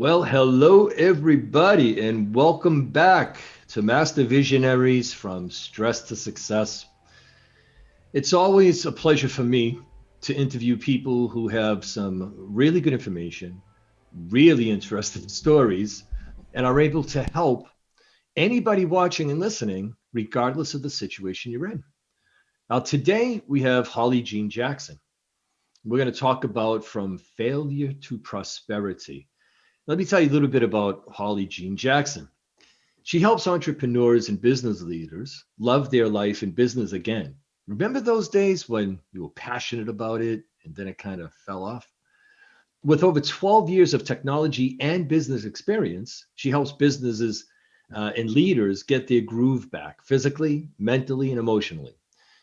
Well, hello everybody, and welcome back to Master Visionaries from Stress to Success. It's always a pleasure for me to interview people who have some really good information, really interesting stories, and are able to help anybody watching and listening, regardless of the situation you're in. Now, today we have Holly Jean Jackson. We're going to talk about from failure to prosperity. Let me tell you a little bit about Holly Jean Jackson. She helps entrepreneurs and business leaders love their life and business again. Remember those days when you were passionate about it and then it kind of fell off? With over 12 years of technology and business experience, she helps businesses and leaders get their groove back physically, mentally, and emotionally.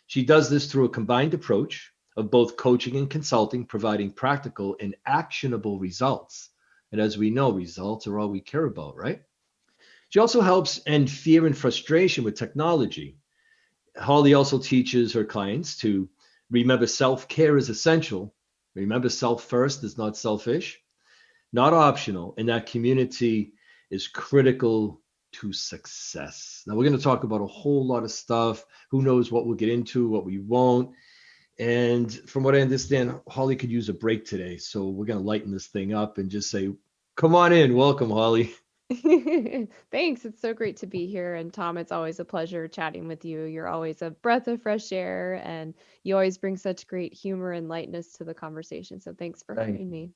She does this through a combined approach of both coaching and consulting, providing practical and actionable results. And as we know, results are all we care about, right? She also helps end fear and frustration with technology. Holly also teaches her clients to remember self care is essential. Remember, self first is not selfish, not optional, and that community is critical to success. Now, we're going to talk about a whole lot of stuff. Who knows what we'll get into, what we won't. And from what I understand, Holly could use a break today. So we're going to lighten this thing up and just say, come on in. Welcome, Holly. Thanks. It's so great to be here. And Tom, it's always a pleasure chatting with you. You're always a breath of fresh air, and you always bring such great humor and lightness to the conversation. So thanks for Thank having you. me.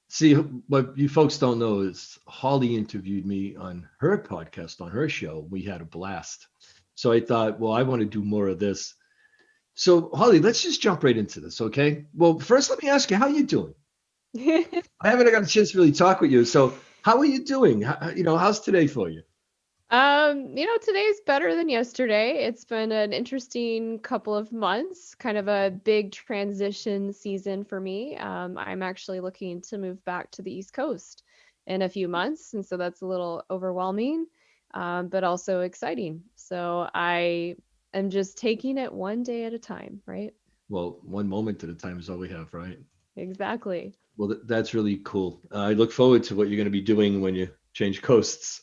See, what you folks don't know is Holly interviewed me on her podcast, on her show. We had a blast. So I thought, well, I want to do more of this. So, Holly, let's just jump right into this, okay? Well, first, let me ask you, how you doing? I haven't got a chance to really talk with you. So, how are you doing? How's today for you? Today's better than yesterday. It's been an interesting couple of months, kind of a big transition season for me. I'm actually looking to move back to the East Coast in a few months, and so that's a little overwhelming, but also exciting. So I am just taking it one day at a time, right? Well, one moment at a time is all we have, right? Exactly. Well, that's really cool. I look forward to what you're going to be doing when you change coasts.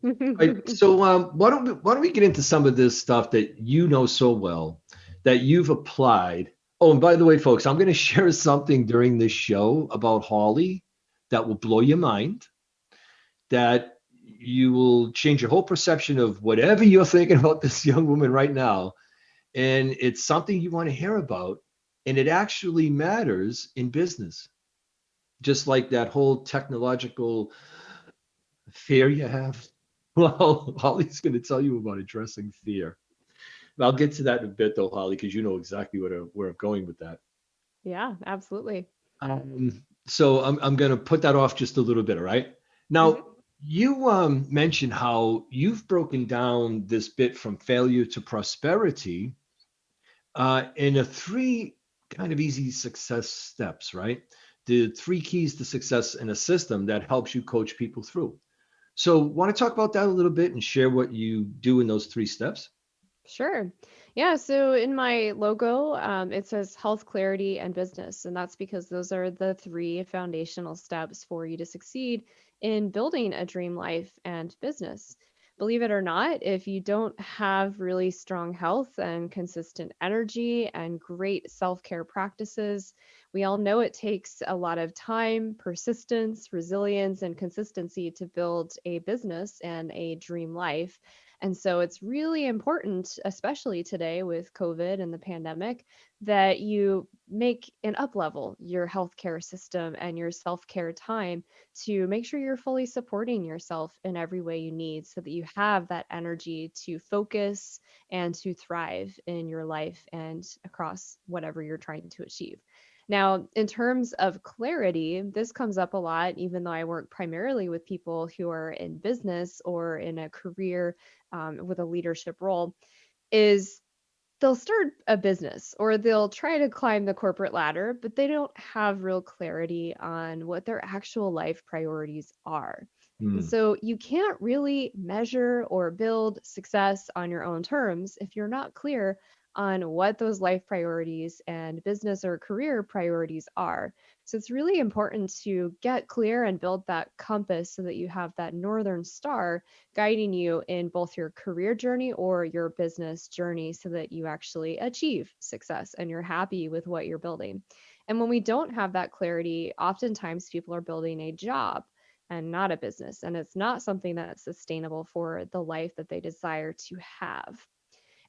Right. So why don't we get into some of this stuff that you know so well that you've applied? Oh, and by the way, folks, I'm going to share something during this show about Holly that will blow your mind, that you will change your whole perception of whatever you're thinking about this young woman right now. And it's something you want to hear about. And it actually matters in business, just like that whole technological fear you have. Well, Holly's going to tell you about addressing fear. I'll get to that in a bit, though, Holly, because you know exactly where I'm going with that. Yeah, absolutely. So I'm going to put that off just a little bit, all right? Mhm. Now, you mentioned how you've broken down this bit from failure to prosperity in a three kind of easy success steps, right? The three keys to success in a system that helps you coach people through. So, want to talk about that a little bit and share what you do in those three steps? Sure. Yeah. So in my logo, it says health, clarity, and business. And that's because those are the three foundational steps for you to succeed in building a dream life and business. Believe it or not, if you don't have really strong health and consistent energy and great self care practices, we all know it takes a lot of time, persistence, resilience, and consistency to build a business and a dream life. And so it's really important, especially today with COVID and the pandemic, that you make an up level your healthcare system and your self care time to make sure you're fully supporting yourself in every way you need so that you have that energy to focus and to thrive in your life and across whatever you're trying to achieve. Now, in terms of clarity, this comes up a lot, even though I work primarily with people who are in business or in a career with a leadership role, is they'll start a business or they'll try to climb the corporate ladder, but they don't have real clarity on what their actual life priorities are. And Hmm. so you can't really measure or build success on your own terms if you're not clear on what those life priorities and business or career priorities are. So it's really important to get clear and build that compass so that you have that northern star guiding you in both your career journey or your business journey so that you actually achieve success and you're happy with what you're building. And when we don't have that clarity, oftentimes people are building a job and not a business. And it's not something that's sustainable for the life that they desire to have.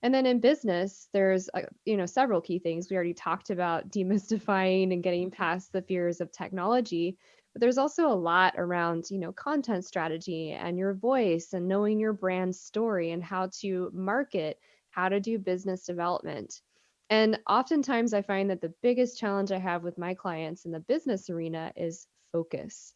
And then in business, there's several key things. We already talked about demystifying and getting past the fears of technology, but there's also a lot around, content strategy and your voice and knowing your brand story and how to market, how to do business development. And oftentimes I find that the biggest challenge I have with my clients in the business arena is focus.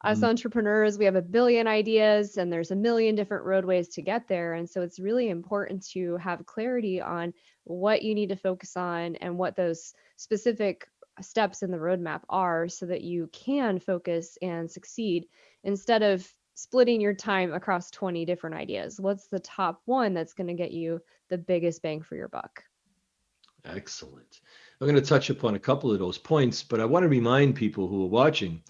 As Mhm. entrepreneurs, we have a billion ideas and there's a million different roadways to get there. And so it's really important to have clarity on what you need to focus on and what those specific steps in the roadmap are so that you can focus and succeed instead of splitting your time across 20 different ideas. What's the top one that's going to get you the biggest bang for your buck? Excellent. I'm going to touch upon a couple of those points, but I want to remind people who are watching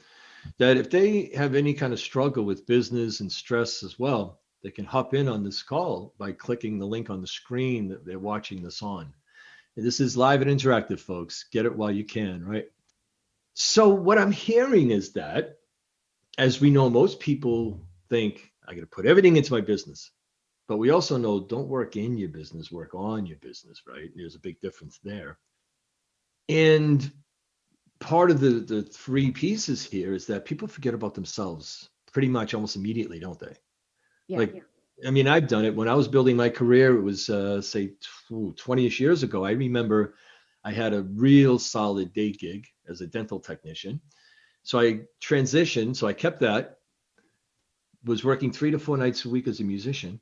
that if they have any kind of struggle with business and stress as well, they can hop in on this call by clicking the link on the screen that they're watching this on. And this is live and interactive, folks. Get it while you can, right? So, what I'm hearing is that, as we know, most people think, I got to put everything into my business. But we also know don't work in your business, work on your business, right? There's a big difference there. And part of the three pieces here is that people forget about themselves pretty much almost immediately, don't they? Yeah. Like, I mean, I've done it when I was building my career. It was say 20ish years ago. I remember I had a real solid day gig as a dental technician. So I transitioned. So I kept that. Was working 3 to 4 nights a week as a musician,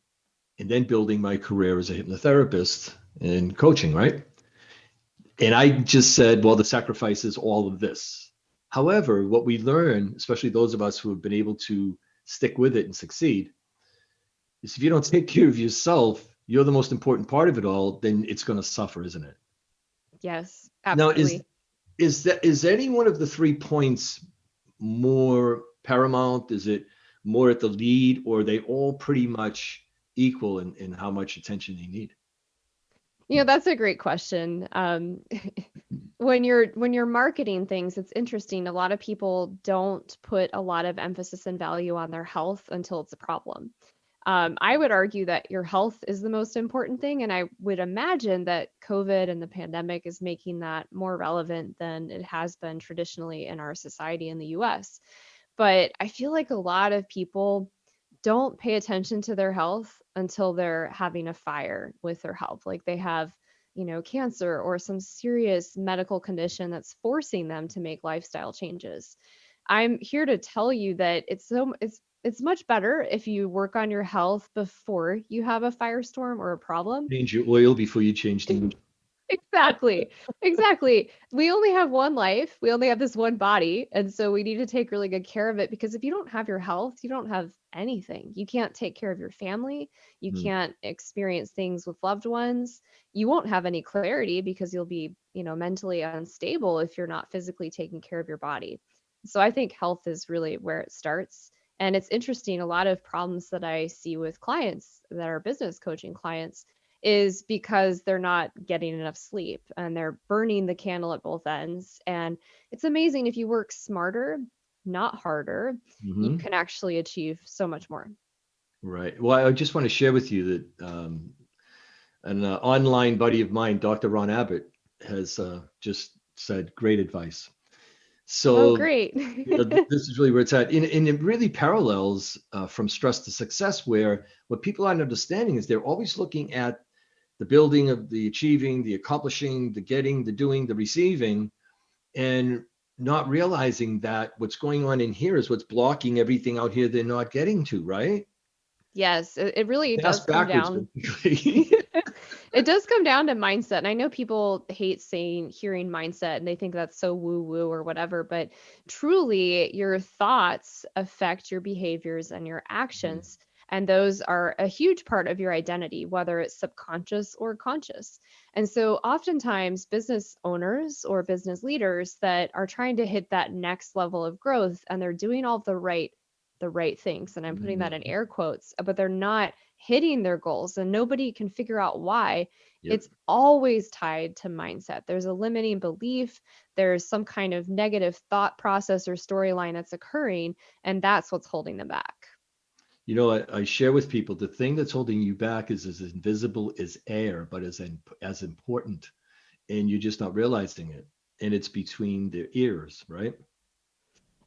and then building my career as a hypnotherapist and coaching, right? And I just said, well, the sacrifice is all of this. However, what we learn, especially those of us who have been able to stick with it and succeed, is if you don't take care of yourself, you're the most important part of it all, then it's going to suffer, isn't it? Yes, Now, absolutely. is any one of the 3 points more paramount? Is it more at the lead, or are they all pretty much equal in how much attention they need? That's a great question. When you're marketing things, it's interesting. A lot of people don't put a lot of emphasis and value on their health until it's a problem. I would argue that your health is the most important thing, and I would imagine that COVID and the pandemic is making that more relevant than it has been traditionally in our society in the US. But I feel like a lot of people don't pay attention to their health until they're having a fire with their health. Like they have, cancer or some serious medical condition that's forcing them to make lifestyle changes. I'm here to tell you that it's much better if you work on your health before you have a firestorm or a problem. Change your oil before you change the engine. Exactly. Exactly. We only have one life. We only have this one body. And so we need to take really good care of it because if you don't have your health, you don't have anything. You can't take care of your family. You Hmm. can't experience things with loved ones. You won't have any clarity because you'll be, mentally unstable if you're not physically taking care of your body. So I think health is really where it starts. And it's interesting, a lot of problems that I see with clients that are business coaching clients is because they're not getting enough sleep and they're burning the candle at both ends. And it's amazing if you work smarter, not harder, you Hmm. can actually achieve so much more. Right. Well, I just want to share with you that an online buddy of mine, Dr. Ron Abbott, has just said great advice. Oh, So, great. this is really where it's at. And it really parallels from stress to success, where what people aren't understanding is they're always looking at the building of the achieving, the accomplishing, the getting, the doing, the receiving, and not realizing that what's going on in here is what's blocking everything out here they're not getting to, right? Yes, it really Pass does come backwards, down. basically. It does come down to mindset. And I know people hate hearing mindset and they think that's so woo woo or whatever, but truly your thoughts affect your behaviors and your actions. And those are a huge part of your identity, whether it's subconscious or conscious. And so oftentimes business owners or business leaders that are trying to hit that next level of growth, and they're doing all the right things, and I'm putting that in Mhm. air quotes, but they're not hitting their goals and nobody can figure out why. Yep. It's always tied to mindset. There's a limiting belief, there's some kind of negative thought process or storyline that's occurring, and that's what's holding them back. I share with people the thing that's holding you back is as invisible as air, but as important, and you're just not realizing it. And it's between the ears, right?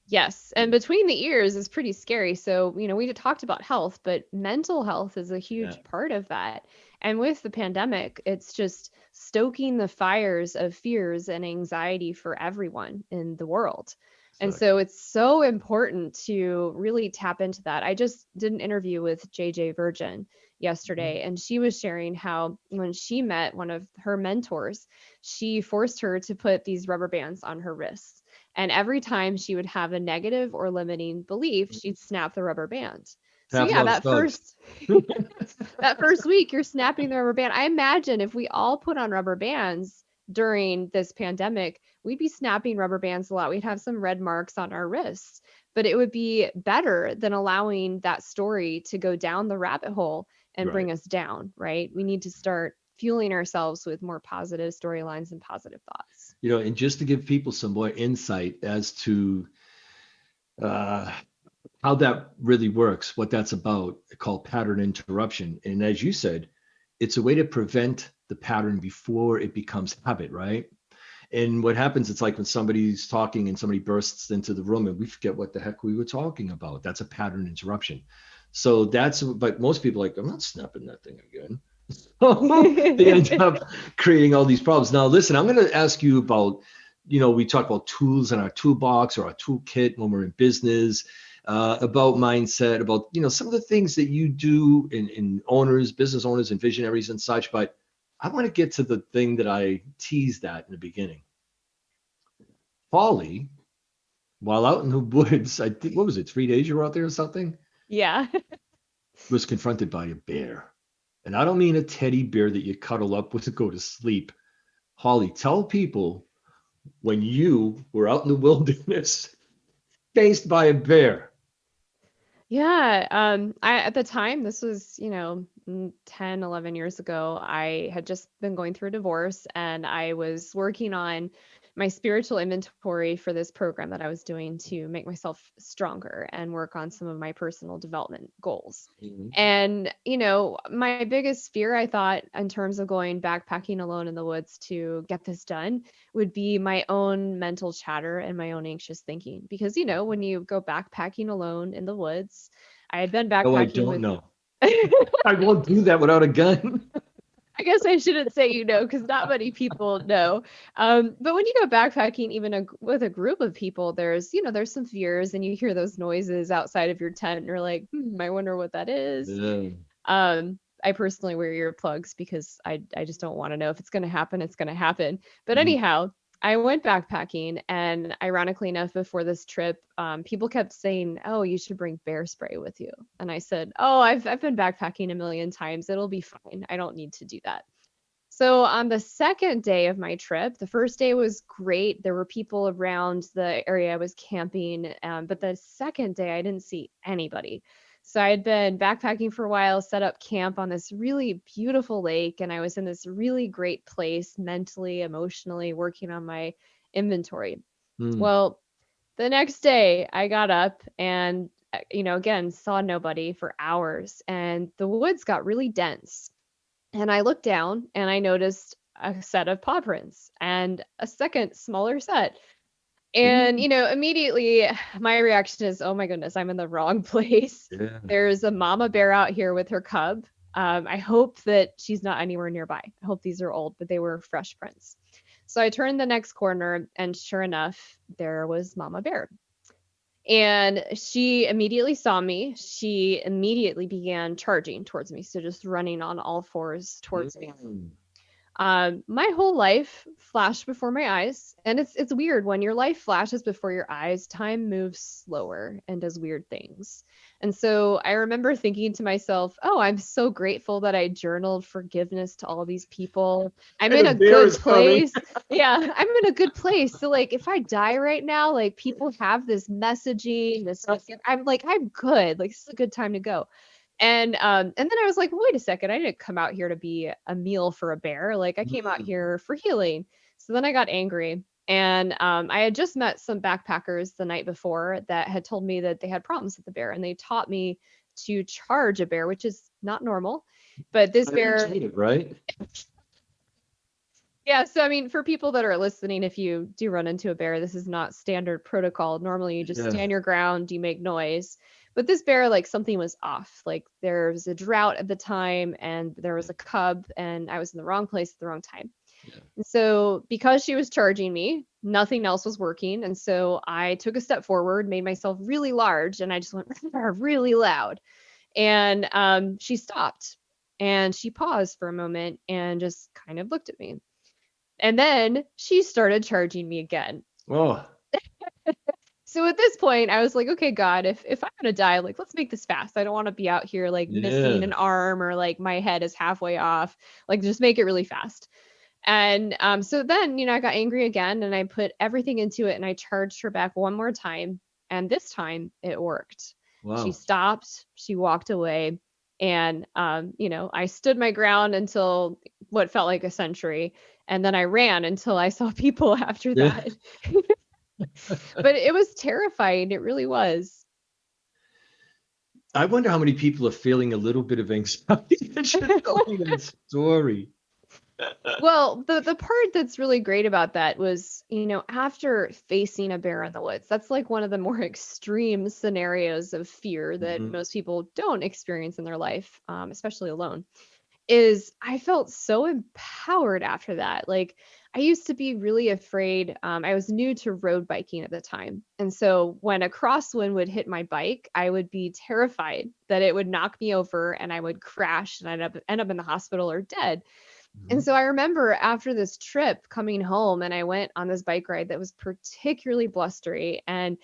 Yes, and between the ears is pretty scary. So, we talked about health, but mental health is a Yeah, huge part of that. And with the pandemic, it's just stoking the fires of fears and anxiety for everyone in the world. And so exactly. it's so important to really tap into that. I just did an interview with JJ Virgin Mhm. yesterday, and she was sharing how when she met one of her mentors, she forced her to put these rubber bands on her wrists, and every time she would have a negative or limiting belief, she'd snap the rubber band. So yeah, Pavlov's that dogs. first that first week you're snapping the rubber band. I imagine if we all put on rubber bands during this pandemic, we'd be snapping rubber bands a lot. We'd have some red marks on our wrists, but it would be better than allowing that story to go down the rabbit hole and Right. bring us down, right? We need to start fueling ourselves with more positive storylines and positive thoughts. And just to give people some more insight as to uh, how that really works, what that's about, called pattern interruption. And as you said, it's a way to prevent the pattern before it becomes habit, right? And what happens, it's like when somebody's talking and somebody bursts into the room and we forget what the heck we were talking about. That's a pattern interruption. So but most people are like, I'm not snapping that thing again. They end up creating all these problems. Now, listen, I'm going to ask you about, we talk about tools in our toolbox or our toolkit when we're in business, about mindset, about, some of the things that you do in owners, business owners, and visionaries and such. But I want to get to the thing that I teased at in the beginning. Polly, while out in the woods, I think, what was it, 3 days you were out there or something, Yeah. was confronted by a bear. And I don't mean a teddy bear that you cuddle up with to go to sleep. Holly, tell people when you were out in the wilderness faced by a bear. Yeah, I at the time, this was, 10, 11 years ago, I had just been going through a divorce and I was working on my spiritual inventory for this program that I was doing to make myself stronger and work on some of my personal development goals. Mhm. And, my biggest fear, I thought, in terms of going backpacking alone in the woods to get this done, would be my own mental chatter and my own anxious thinking. Because, when you go backpacking alone in the woods, I had been No, I backpacking don't with, know. I won't do that without a gun. I guess I shouldn't say because not many people know. But when you go backpacking, even with a group of people, there's some fears, and you hear those noises outside of your tent, and you're like, I wonder what that is. Yeah. I personally wear earplugs because I just don't want to know if it's going to happen, it's going to happen. But Mhm. anyhow, I went backpacking, and ironically enough, before this trip, people kept saying, "Oh, you should bring bear spray with you." And I said, "Oh, I've been backpacking a million times. It'll be fine. I don't need to do that." So on the second day of my trip, the first day was great. There were people around the area I was camping, but the second day I didn't see anybody. So I had been backpacking for a while, set up camp on this really beautiful lake, and I was in this really great place mentally, emotionally, working on my inventory. Mm. Well, the next day I got up and, again, saw nobody for hours, and the woods got really dense. And I looked down and I noticed a set of paw prints and a second smaller set. And, Ooh. immediately my reaction is, oh my goodness, I'm in the wrong place. Yeah. There's a mama bear out here with her cub. I hope that she's not anywhere nearby. I hope these are old, but they were fresh prints. So I turned the next corner, and sure enough, there was Mama Bear. And she immediately saw me. She immediately began charging towards me. So just running on all fours towards me. Mm. My whole life flashed before my eyes, and it's weird when your life flashes before your eyes, time moves slower and does weird things. And so I remember thinking to myself, "Oh, I'm so grateful that I journaled forgiveness to all these people. I'm And in a a bear good is coming. place." Yeah, I'm in a good place. So like if I die right now, like people have this messaging, this I'm like I'm good. Like this is a good time to go. And then I was like, "Wait a second, I didn't come out here to be a meal for a bear. Like I came out Mm, here for healing." So then I got angry. And I had just met some backpackers the night before that had told me that they had problems with the bear, and they taught me to charge a bear, which is not normal. But this bear, counterintuitive, right? yeah, so I mean, for people that are listening, if you do run into a bear, this is not standard protocol. Normally, you just Yeah. stand your ground, you make noise. But this bear, like something was off. Like there was a drought at the time, and there was a cub, and I was in the wrong place at the wrong time. Yeah. And so, because she was charging me, nothing else was working. And so, I took a step forward, made myself really large, and I just went really loud. And she stopped and she paused for a moment and just kind of looked at me. And then she started charging me again. Oh, So at this point, I was like, okay, God, if I'm gonna die, like let's make this fast. I don't want to be out here like missing yeah. an arm or like my head is halfway off. Like just make it really fast. And so then, I got angry again and I put everything into it and I charged her back one more time. And this time it worked. She Wow. stopped, she walked away, and I stood my ground until what felt like a century. And then I ran until I saw people after Yeah. that. But it was terrifying. It really was. I wonder how many people are feeling a little bit of anxiety as you're telling that story. Well, the part that's really great about that was, after facing a bear in the woods, that's like one of the more extreme scenarios of fear that Mhm. most people don't experience in their life, especially alone. Is I felt so empowered after that. Like I used to be really afraid. I was new to road biking at the time. And so when a crosswind would hit my bike, I would be terrified that it would knock me over and I would crash and I'd end up in the hospital or dead. And Mhm. so I remember after this trip coming home, and I went on this bike ride that was particularly blustery, and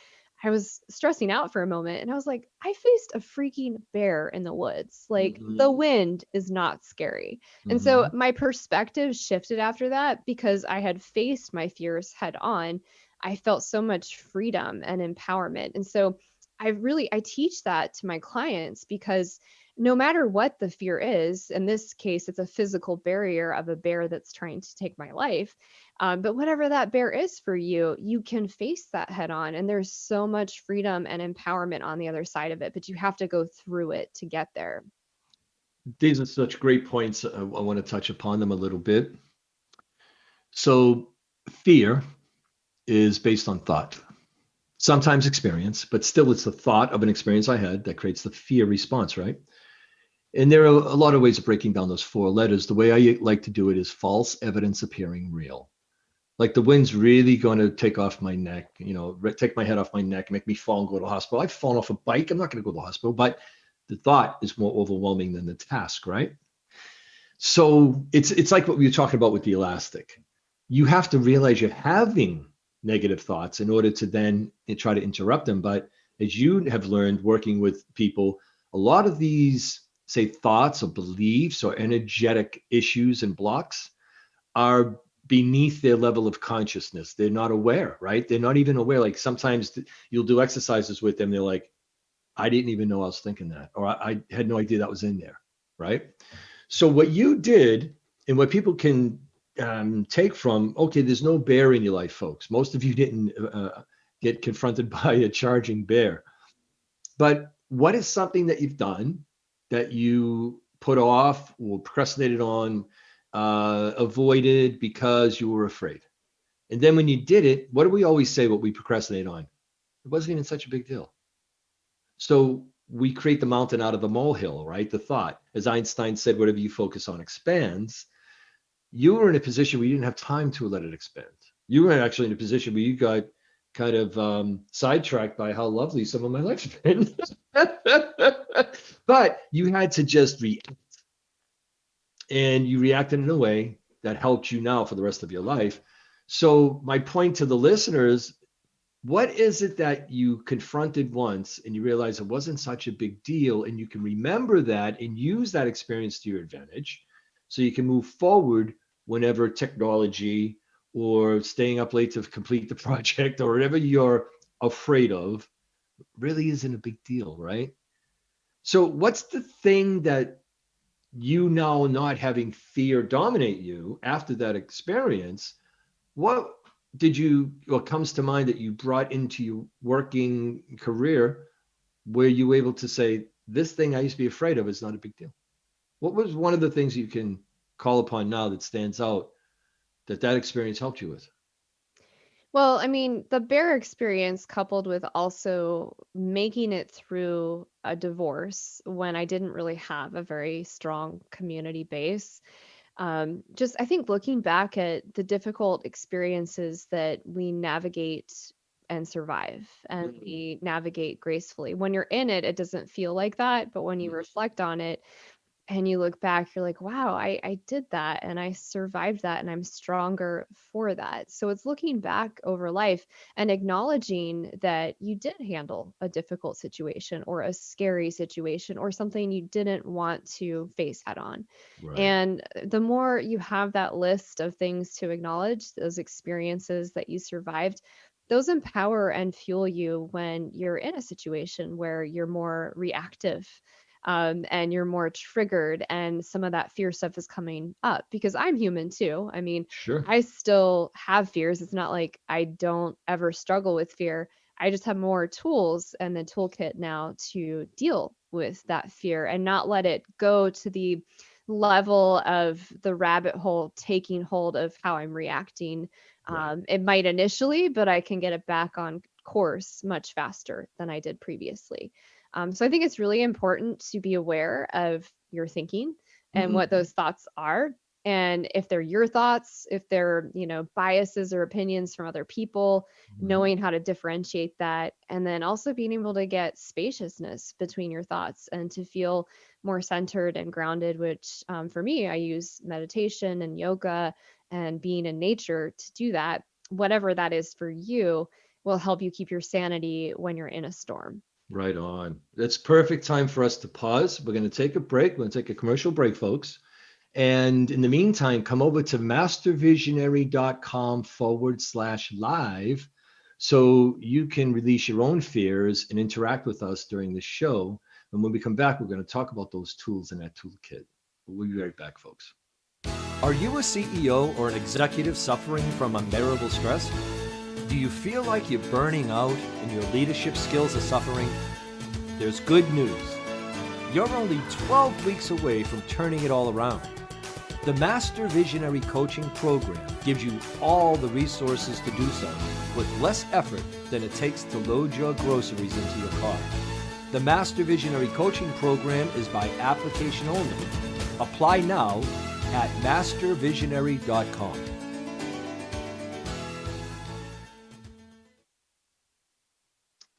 I was stressing out for a moment, and I was like, I faced a freaking bear in the woods. Like the Mhm. wind is not scary. And so Mhm. my perspective shifted after that because I had faced my fears head on. I felt so much freedom and empowerment. And so I teach that to my clients because no matter what the fear is, in this case, it's a physical barrier of a bear that's trying to take my life. But whatever that bear is for you, you can face that head on. And there's so much freedom and empowerment on the other side of it, but you have to go through it to get there. These are such great points. I want to touch upon them a little bit. So, fear is based on thought, sometimes experience, but still it's the thought of an experience I had that creates the fear response, right? And there are a lot of ways of breaking down those four letters. The way I like to do it is false evidence appearing real. Like the wind's really going to take off my neck, take my head off my neck, make me fall and go to the hospital. I've fallen off a bike. I'm not going to go to the hospital, but the thought is more overwhelming than the task, right? So it's like what we were talking about with the elastic. You have to realize you're having negative thoughts in order to then try to interrupt them. But as you have learned working with people, a lot of these, say, thoughts or beliefs or energetic issues and blocks are beneath their level of consciousness. They're not aware, right? They're not even aware. Like sometimes you'll do exercises with them. They're like, I didn't even know I was thinking that, or I had no idea that was in there, right? So what you did, and what people can take from, okay, there's no bear in your life, folks. Most of you didn't get confronted by a charging bear. But what is something that you've done that you put off or procrastinated on, avoided because you were afraid? And then when you did it, what do we always say what we procrastinate on? It wasn't even such a big deal. So we create the mountain out of the molehill, right? The thought. As Einstein said, whatever you focus on expands. You were in a position where you didn't have time to let it expand. You were actually in a position where you got kind of sidetracked by how lovely some of my life's been. But you had to just react, and you reacted in a way. that helped you now for the rest of your life. So my point to the listeners, what is it that you confronted once and you realize it wasn't such a big deal, and you can remember that and use that experience to your advantage so you can move forward whenever technology or staying up late to complete the project or whatever you're afraid of really isn't a big deal, right? So what's the thing that you now not having fear dominate you after that experience? What did you, what comes to mind that you brought into your working career where you were able to say, this thing I used to be afraid of is not a big deal? What was one of the things you can call upon now that stands out that that experience helped you with? Well, I mean, the bear experience coupled with also making it through a divorce when I didn't really have a very strong community base. Just, I think looking back at the difficult experiences that we navigate and survive and we navigate gracefully. When you're in it, it doesn't feel like that. But when you reflect on it, and you look back, you're like, wow, I did that and I survived that and I'm stronger for that. So it's looking back over life and acknowledging that you did handle a difficult situation or a scary situation or something you didn't want to face head on. Right. And the more you have that list of things to acknowledge, those experiences that you survived, those empower and fuel you when you're in a situation where you're more reactive, and you're more triggered and some of that fear stuff is coming up because I'm human too. I mean, Sure. I still have fears. It's not like I don't ever struggle with fear. I just have more tools and the toolkit now to deal with that fear and not let it go to the level of the rabbit hole taking hold of how I'm reacting. Right. It might initially, but I can get it back on course much faster than I did previously. So I think it's really important to be aware of your thinking and Mhm. what those thoughts are. And if they're your thoughts, if they're, biases or opinions from other people, Mhm. knowing how to differentiate that. And then also being able to get spaciousness between your thoughts and to feel more centered and grounded, which for me, I use meditation and yoga and being in nature to do that. Whatever that is for you will help you keep your sanity when you're in a storm. Right on. It's perfect time for us to pause. We're going to take a break. We're going to take a commercial break, folks. And in the meantime, come over to mastervisionary.com/live so you can release your own fears and interact with us during the show. And when we come back, we're going to talk about those tools in that toolkit. We'll be right back, folks. Are you a CEO or an executive suffering from unbearable stress? Do you feel like you're burning out and your leadership skills are suffering? There's good news. You're only 12 weeks away from turning it all around. The Master Visionary Coaching Program gives you all the resources to do so with less effort than it takes to load your groceries into your car. The Master Visionary Coaching Program is by application only. Apply now at mastervisionary.com.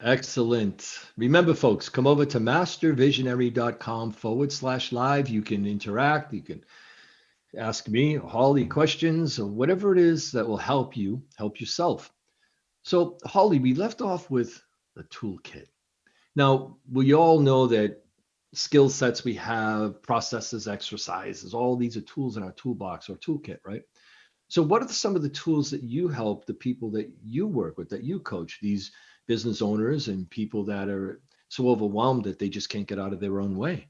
Excellent. Remember, folks, come over to mastervisionary.com/live. You can interact. You can ask me, Holly, questions or whatever it is that will help you help yourself. So, Holly, we left off with the toolkit. Now, we all know that skill sets we have, processes, exercises, all these are tools in our toolbox or toolkit, right? So, what are some of the tools that you help the people that you work with, that you coach, these business owners and people that are so overwhelmed that they just can't get out of their own way?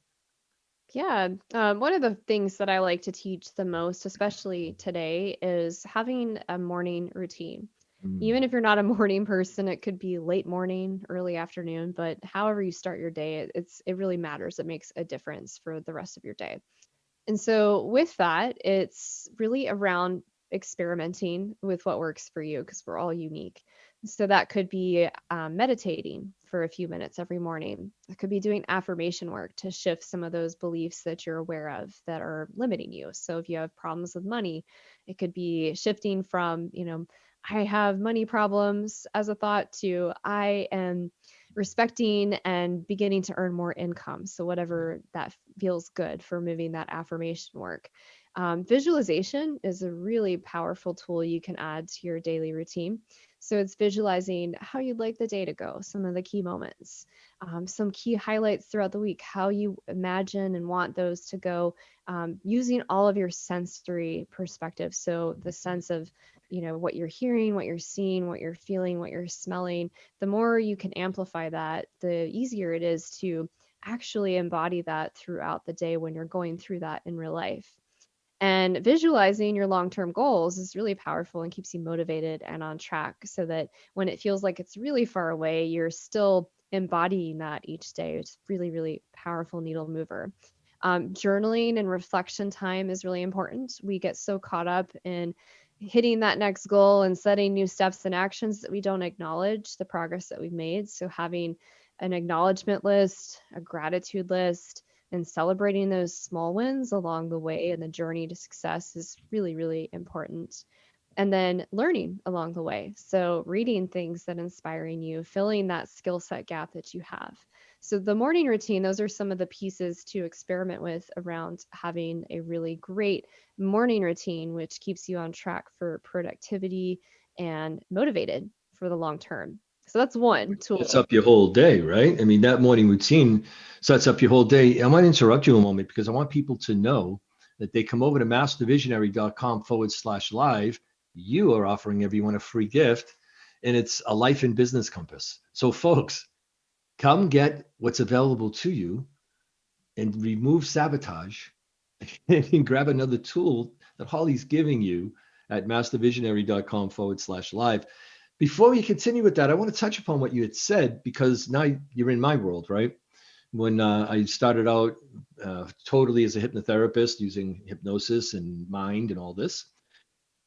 Yeah. One of the things that I like to teach the most, especially today, is having a morning routine. Mm, Even if you're not a morning person, it could be late morning, early afternoon, but however you start your day, it really matters. It makes a difference for the rest of your day. And so with that, it's really around experimenting with what works for you because we're all unique. So that could be meditating for a few minutes every morning. It could be doing affirmation work to shift some of those beliefs that you're aware of that are limiting you. So if you have problems with money, it could be shifting from, I have money problems as a thought to I am respecting and beginning to earn more income. So whatever that feels good for moving that affirmation work. Visualization is a really powerful tool you can add to your daily routine. So it's visualizing how you'd like the day to go, some of the key moments, some key highlights throughout the week, how you imagine and want those to go, using all of your sensory perspective. So the sense of, what you're hearing, what you're seeing, what you're feeling, what you're smelling, the more you can amplify that, the easier it is to actually embody that throughout the day when you're going through that in real life. And visualizing your long term goals is really powerful and keeps you motivated and on track so that when it feels like it's really far away, you're still embodying that each day. It's really, really powerful needle mover. Journaling and reflection time is really important. We get so caught up in hitting that next goal and setting new steps and actions that we don't acknowledge the progress that we've made. So, having an acknowledgement list, a gratitude list, and celebrating those small wins along the way and the journey to success is really, really important. And then learning along the way. So, reading things that inspiring you, filling that skill set gap that you have. So, the morning routine, those are some of the pieces to experiment with around having a really great morning routine, which keeps you on track for productivity and motivated for the long term. So, that's one Sets tool. up your whole day, right? I mean, that morning routine sets up your whole day. I want to interrupt you a moment because I want people to know that they come over to mastervisionary.com/live. You are offering everyone a free gift, and it's a life and business compass. So, folks, come get what's available to you and remove sabotage and grab another tool that Holly's giving you at mastervisionary.com/live. Before we continue with that, I want to touch upon what you had said because now you're in my world, right? When I started out totally as a hypnotherapist using hypnosis and mind and all this,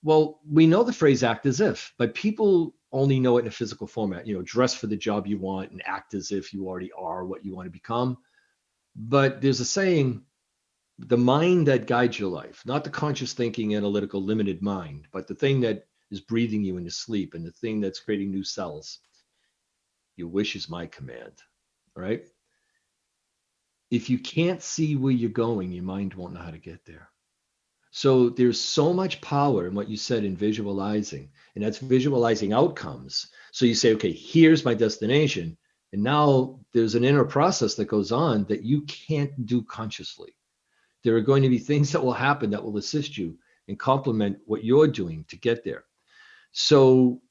well, we know the phrase act as if, but people only know it in a physical format, dress for the job you want and act as if you already are what you want to become. But there's a saying, the mind that guides your life, not the conscious thinking, analytical, limited mind, but the thing that is breathing you into sleep and the thing that's creating new cells. Your wish is my command, right? If you can't see where you're going, your mind won't know how to get there. So there's so much power in what you said in visualizing, and that's visualizing outcomes. So you say, okay, here's my destination. And now there's an inner process that goes on that you can't do consciously. There are going to be things that will happen that will assist you and complement what you're doing to get there. So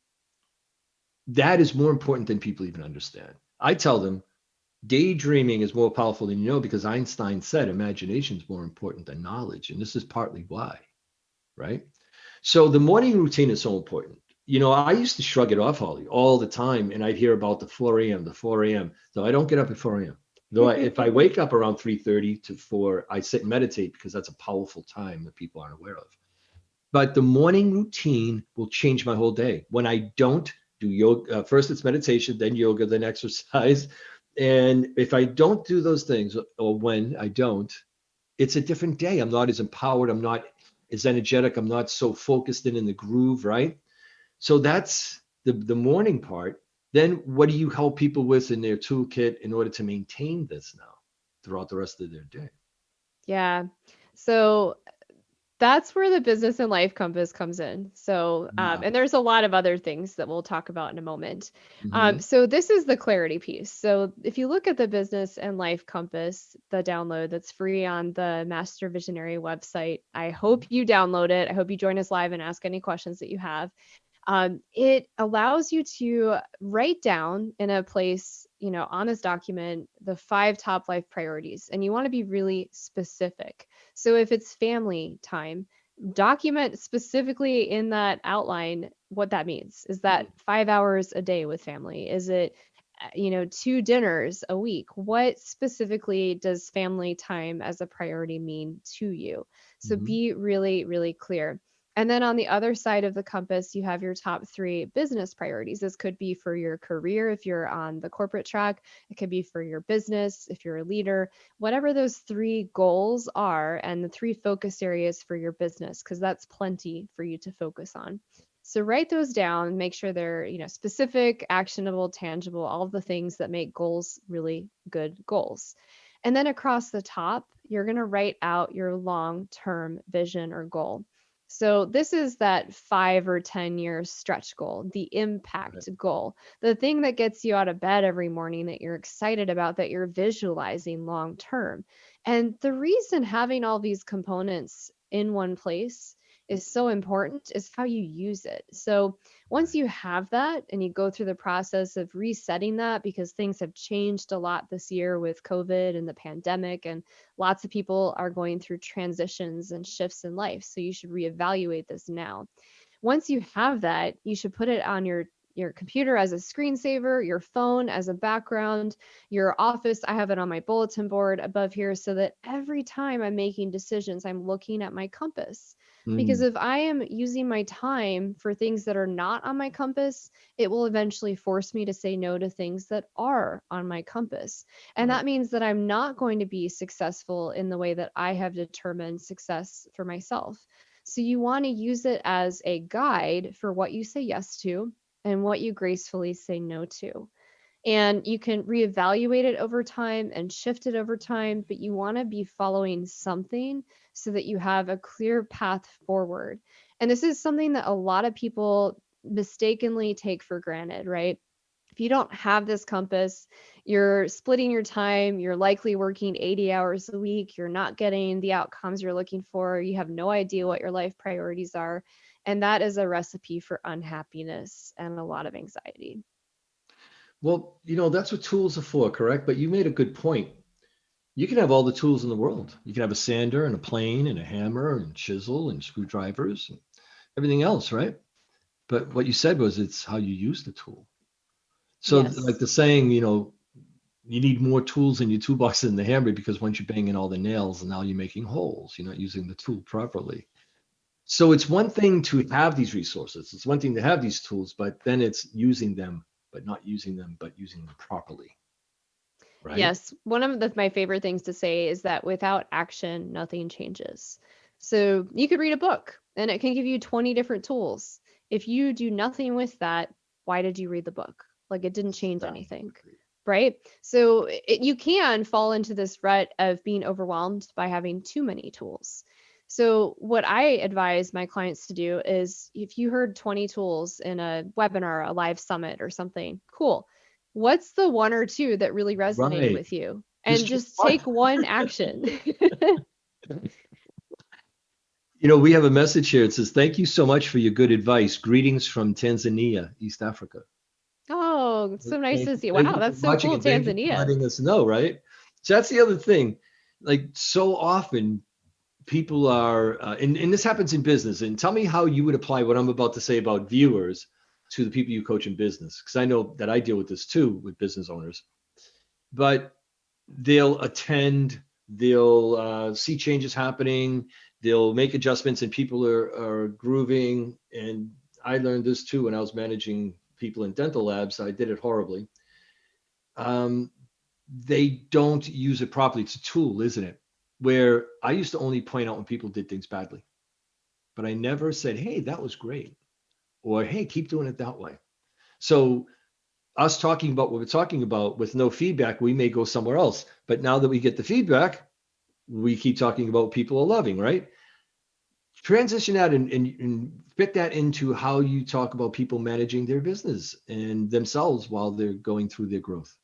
that is more important than people even understand. I tell them daydreaming is more powerful than you know because Einstein said imagination is more important than knowledge. And this is partly why, right? So the morning routine is so important. I used to shrug it off, Holly, all the time. And I'd hear about the 4 a.m., the 4 a.m. So I don't get up at 4 a.m. Though if I wake up around 3:30 to 4, I sit and meditate because that's a powerful time that people aren't aware of. But the morning routine will change my whole day. When I don't do yoga, first it's meditation, then yoga, then exercise. And if I don't do those things, or when I don't, it's a different day. I'm not as empowered. I'm not as energetic. I'm not so focused in the groove, right? So that's the morning part. Then what do you help people with in their toolkit in order to maintain this now throughout the rest of their day? Yeah. So that's where the business and life compass comes in. So, Yeah. and there's a lot of other things that we'll talk about in a moment. Hmm. So this is the clarity piece. So if you look at the business and life compass, the download that's free on the Master Visionary website, I hope you download it. I hope you join us live and ask any questions that you have. It allows you to write down in a place, on this document, the 5 top life priorities, and you want to be really specific. So if it's family time, document specifically in that outline what that means. Is that 5 hours a day with family? Is it, 2 dinners a week? What specifically does family time as a priority mean to you? So Hmm. be really, really clear. And then on the other side of the compass, you have your top 3 business priorities. This could be for your career if you're on the corporate track, it could be for your business if you're a leader, whatever those 3 goals are, and the 3 focus areas for your business, because that's plenty for you to focus on. So write those down, make sure they're, specific, actionable, tangible, all of the things that make goals really good goals. And then across the top, you're going to write out your long-term vision or goal. So this is that 5 or 10 year stretch goal, the Right. impact goal, the thing that gets you out of bed every morning that you're excited about, that you're visualizing long term. And the reason having all these components in one place is so important is how you use it. So once Right. you have that and you go through the process of resetting that, because things have changed a lot this year with COVID and the pandemic, and lots of people are going through transitions and shifts in life. So you should reevaluate this now. Once you have that, you should put it on your computer as a screensaver, your phone as a background, your office. I have it on my bulletin board above here so that every time I'm making decisions, I'm looking at my compass. Because Mm, if I am using my time for things that are not on my compass, it will eventually force me to say no to things that are on my compass. And right. that means that I'm not going to be successful in the way that I have determined success for myself. So you want to use it as a guide for what you say yes to and what you gracefully say no to. And you can reevaluate it over time and shift it over time, but you want to be following something so that you have a clear path forward. And this is something that a lot of people mistakenly take for granted, right? If you don't have this compass, you're splitting your time, you're likely working 80 hours a week, you're not getting the outcomes you're looking for, you have no idea what your life priorities are. And that is a recipe for unhappiness and a lot of anxiety. Well, that's what tools are for, correct? But you made a good point. You can have all the tools in the world. You can have a sander and a plane and a hammer and chisel and screwdrivers and everything else, right? But what you said was it's how you use the tool. So, like Yes. the saying, you need more tools in your toolbox than the hammer because once you bang in all the nails, and now you're making holes. You're not using the tool properly. So it's one thing to have these resources. It's one thing to have these tools, but then it's using them, but not using them, but using them properly, right? Yes, one of my favorite things to say is that without action, nothing changes. So you could read a book and it can give you 20 different tools. If you do nothing with that, why did you read the book? Like it didn't change anything, Exactly. right? So you can fall into this rut of being overwhelmed by having too many tools. So what I advise my clients to do is if you heard 20 tools in a webinar, a live summit or something, cool. What's the one or two that really resonated Right. with you? And Just choose just one. take one action. We have a message here. It says, "Thank you so much for your good advice. Greetings from Tanzania, East Africa." Oh, it's so nice to see. Thank Wow, you for that's so watching cool, and thank you for Tanzania. letting us know, right? So that's the other thing. Like so often people are, and this happens in business. And tell me how you would apply what I'm about to say about viewers to the people you coach in business, because I know that I deal with this too with business owners. But they'll attend, they'll see changes happening, they'll make adjustments, and people are grooving. And I learned this too when I was managing people in dental labs. I did it horribly. Um, they don't use it properly. It's a tool, isn't it? Where I used to only point out when people did things badly, but I never said, "Hey, that was great," or "Hey, keep doing it that way." So us talking about what we're talking about with no feedback, we may go somewhere else. But now that we get the feedback, we keep talking about what people are loving, right? Transition that and fit that into how you talk about people managing their business and themselves while they're going through their growth.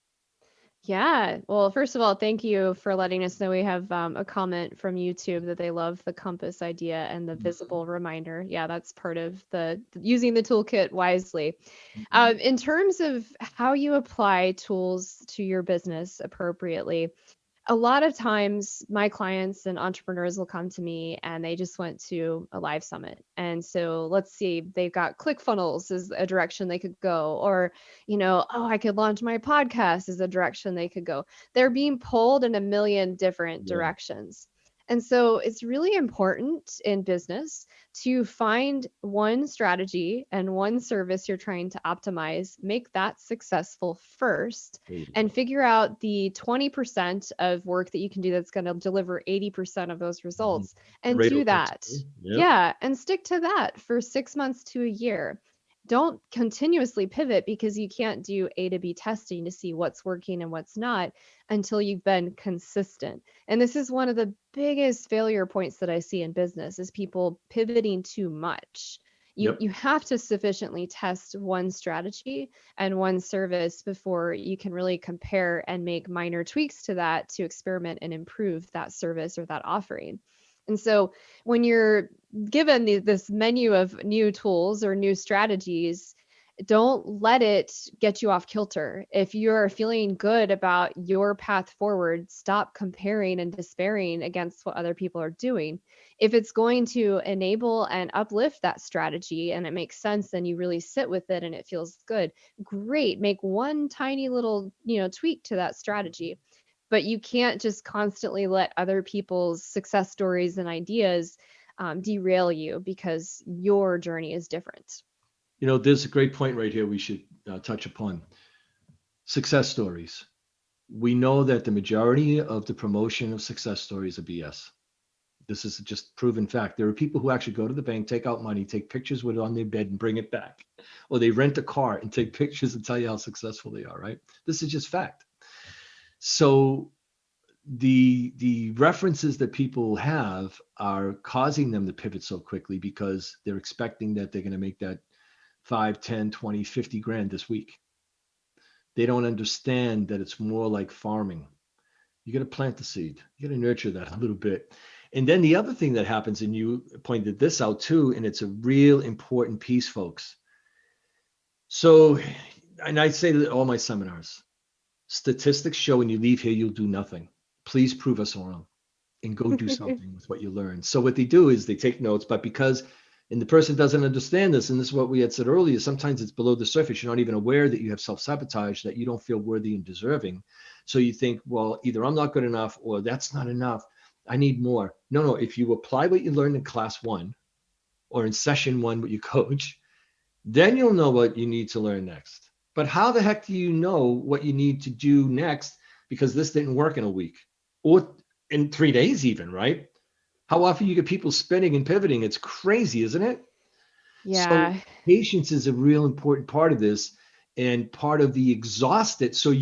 Yeah. Well, first of all, thank you for letting us know. We have a comment from YouTube that they love the compass idea and the visible reminder. Yeah, that's part of the using the toolkit wisely. Mhm. In terms of how you apply tools to your business appropriately, a lot of times my clients and entrepreneurs will come to me and they just went to a live summit. And so let's see, they've got ClickFunnels is a direction they could go, or, oh, I could launch my podcast is a direction they could go. They're being pulled in a million different Yeah. directions. And so it's really important in business to find one strategy and one service you're trying to optimize, make that successful first, There you and go. figure out the 20% of work that you can do that's going to deliver 80% of those Mhm. results and Pareto do that. principle. Yep. Yeah, and stick to that for 6 months to a year. don't continuously pivot because you can't do A to B testing to see what's working and what's not until you've been consistent. And this is one of the biggest failure points that I see in business is people pivoting too much. Yep. You have to sufficiently test one strategy and one service before you can really compare and make minor tweaks to that to experiment and improve that service or that offering. And so when you're given this menu of new tools or new strategies, don't let it get you off kilter. If you're feeling good about your path forward, stop comparing and despairing against what other people are doing. If it's going to enable and uplift that strategy and it makes sense, then you really sit with it and it feels good. Great. Make one tiny little, tweak to that strategy. But you can't just constantly let other people's success stories and ideas derail you because your journey is different. There's a great point right here we should touch upon. Success stories. We know that the majority of the promotion of success stories are BS. This is just proven fact. There are people who actually go to the bank, take out money, take pictures with it on their bed and bring it back. Or they rent a car and take pictures and tell you how successful they are, right? This is just fact. So the references that people have are causing them to pivot so quickly because they're expecting that they're going to make that 5, 10, 20, 50 grand this week. They don't understand that it's more like farming. You got to plant the seed. You got to nurture that a little bit. And then the other thing that happens, and you pointed this out too, and it's a real important piece, folks. So, and I say that all my seminars, statistics show when you leave here, you'll do nothing. Please prove us wrong and go do something with what you learn. So what they do is they take notes, but because, and the person doesn't understand this, and this is what we had said earlier, sometimes it's below the surface. You're not even aware that you have self-sabotage, that you don't feel worthy and deserving. So you think, well, either I'm not good enough or that's not enough. I need more. No. If you apply what you learned in class 1 or in session 1 with your coach, then you'll know what you need to learn next. But how the heck do you know what you need to do next? Because this didn't work in a week or in 3 days even, right? How often you get people spinning and pivoting? It's crazy, isn't it? So Yeah. patience is a real important part of this and part of the exhausted. So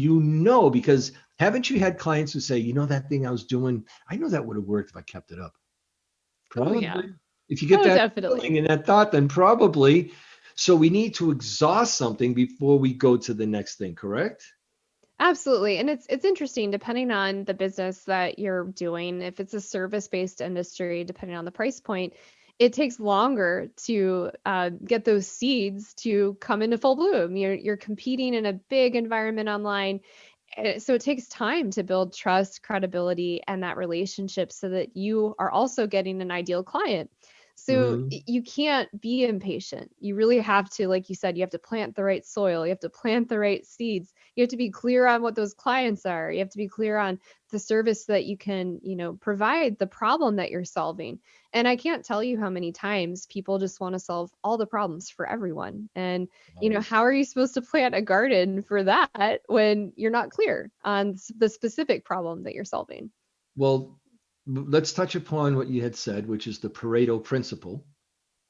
because haven't you had clients who say, that thing I was doing, I know that would have worked if I kept it up. Oh, yeah. Probably. If you get Oh, that definitely. feeling and that thought, then probably. So we need to exhaust something before we go to the next thing, correct? Absolutely. And it's interesting depending on the business that you're doing. If it's a service-based industry, depending on the price point, it takes longer to get those seeds to come into full bloom. You're competing in a big environment online. So it takes time to build trust, credibility, and that relationship so that you are also getting an ideal client. So Hmm. you can't be impatient. You really have to, like you said, you have to plant the right soil. You have to plant the right seeds. You have to be clear on what those clients are. You have to be clear on the service that you can, provide, the problem that you're solving. And I can't tell you how many times people just want to solve all the problems for everyone. And Right. how are you supposed to plant a garden for that when you're not clear on the specific problem that you're solving? Well, let's touch upon what you had said, which is the Pareto principle,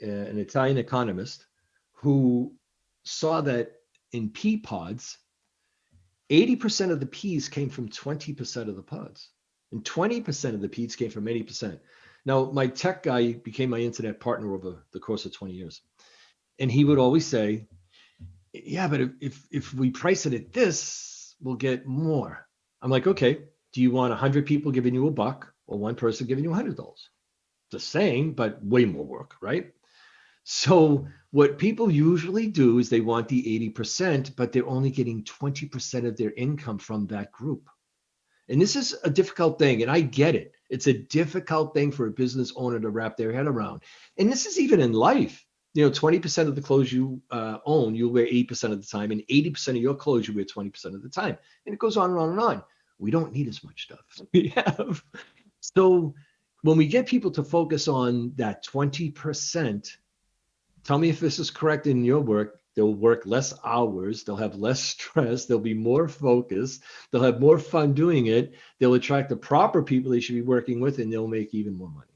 an Italian economist who saw that in pea pods, 80% of the peas came from 20% of the pods, and 20% of the peas came from 80%. Now, my tech guy became my internet partner over the course of 20 years. And he would always say, yeah, but if we price it at this, we'll get more. I'm like, okay, do you want 100 people giving you $1 or one person giving you $100? The same, but way more work, right? So what people usually do is they want the 80%, but they're only getting 20% of their income from that group. And this is a difficult thing, and I get it. It's a difficult thing for a business owner to wrap their head around. And this is even in life. 20% of the clothes you own, you'll wear 80% of the time, and 80% of your clothes you wear 20% of the time. And it goes on and on and on. We don't need as much stuff as we have. So when we get people to focus on that 20%, tell me if this is correct in your work. They'll work less hours. They'll have less stress. They'll be more focused. They'll have more fun doing it. They'll attract the proper people they should be working with, and they'll make even more money.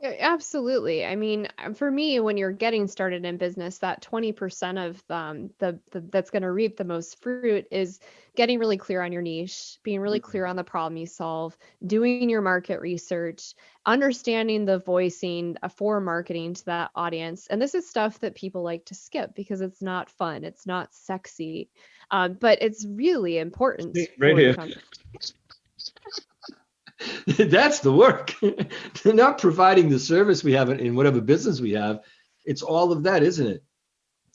Yeah, absolutely. I mean, for me, when you're getting started in business, that 20% of the that's going to reap the most fruit is getting really clear on your niche, being really clear on the problem you solve, doing your market research, understanding the voicing for marketing to that audience. And this is stuff that people like to skip because it's not fun, it's not sexy, but it's really important Right for your here. company. That's the work. They're not providing the service we have in whatever business we have. It's all of that, isn't it?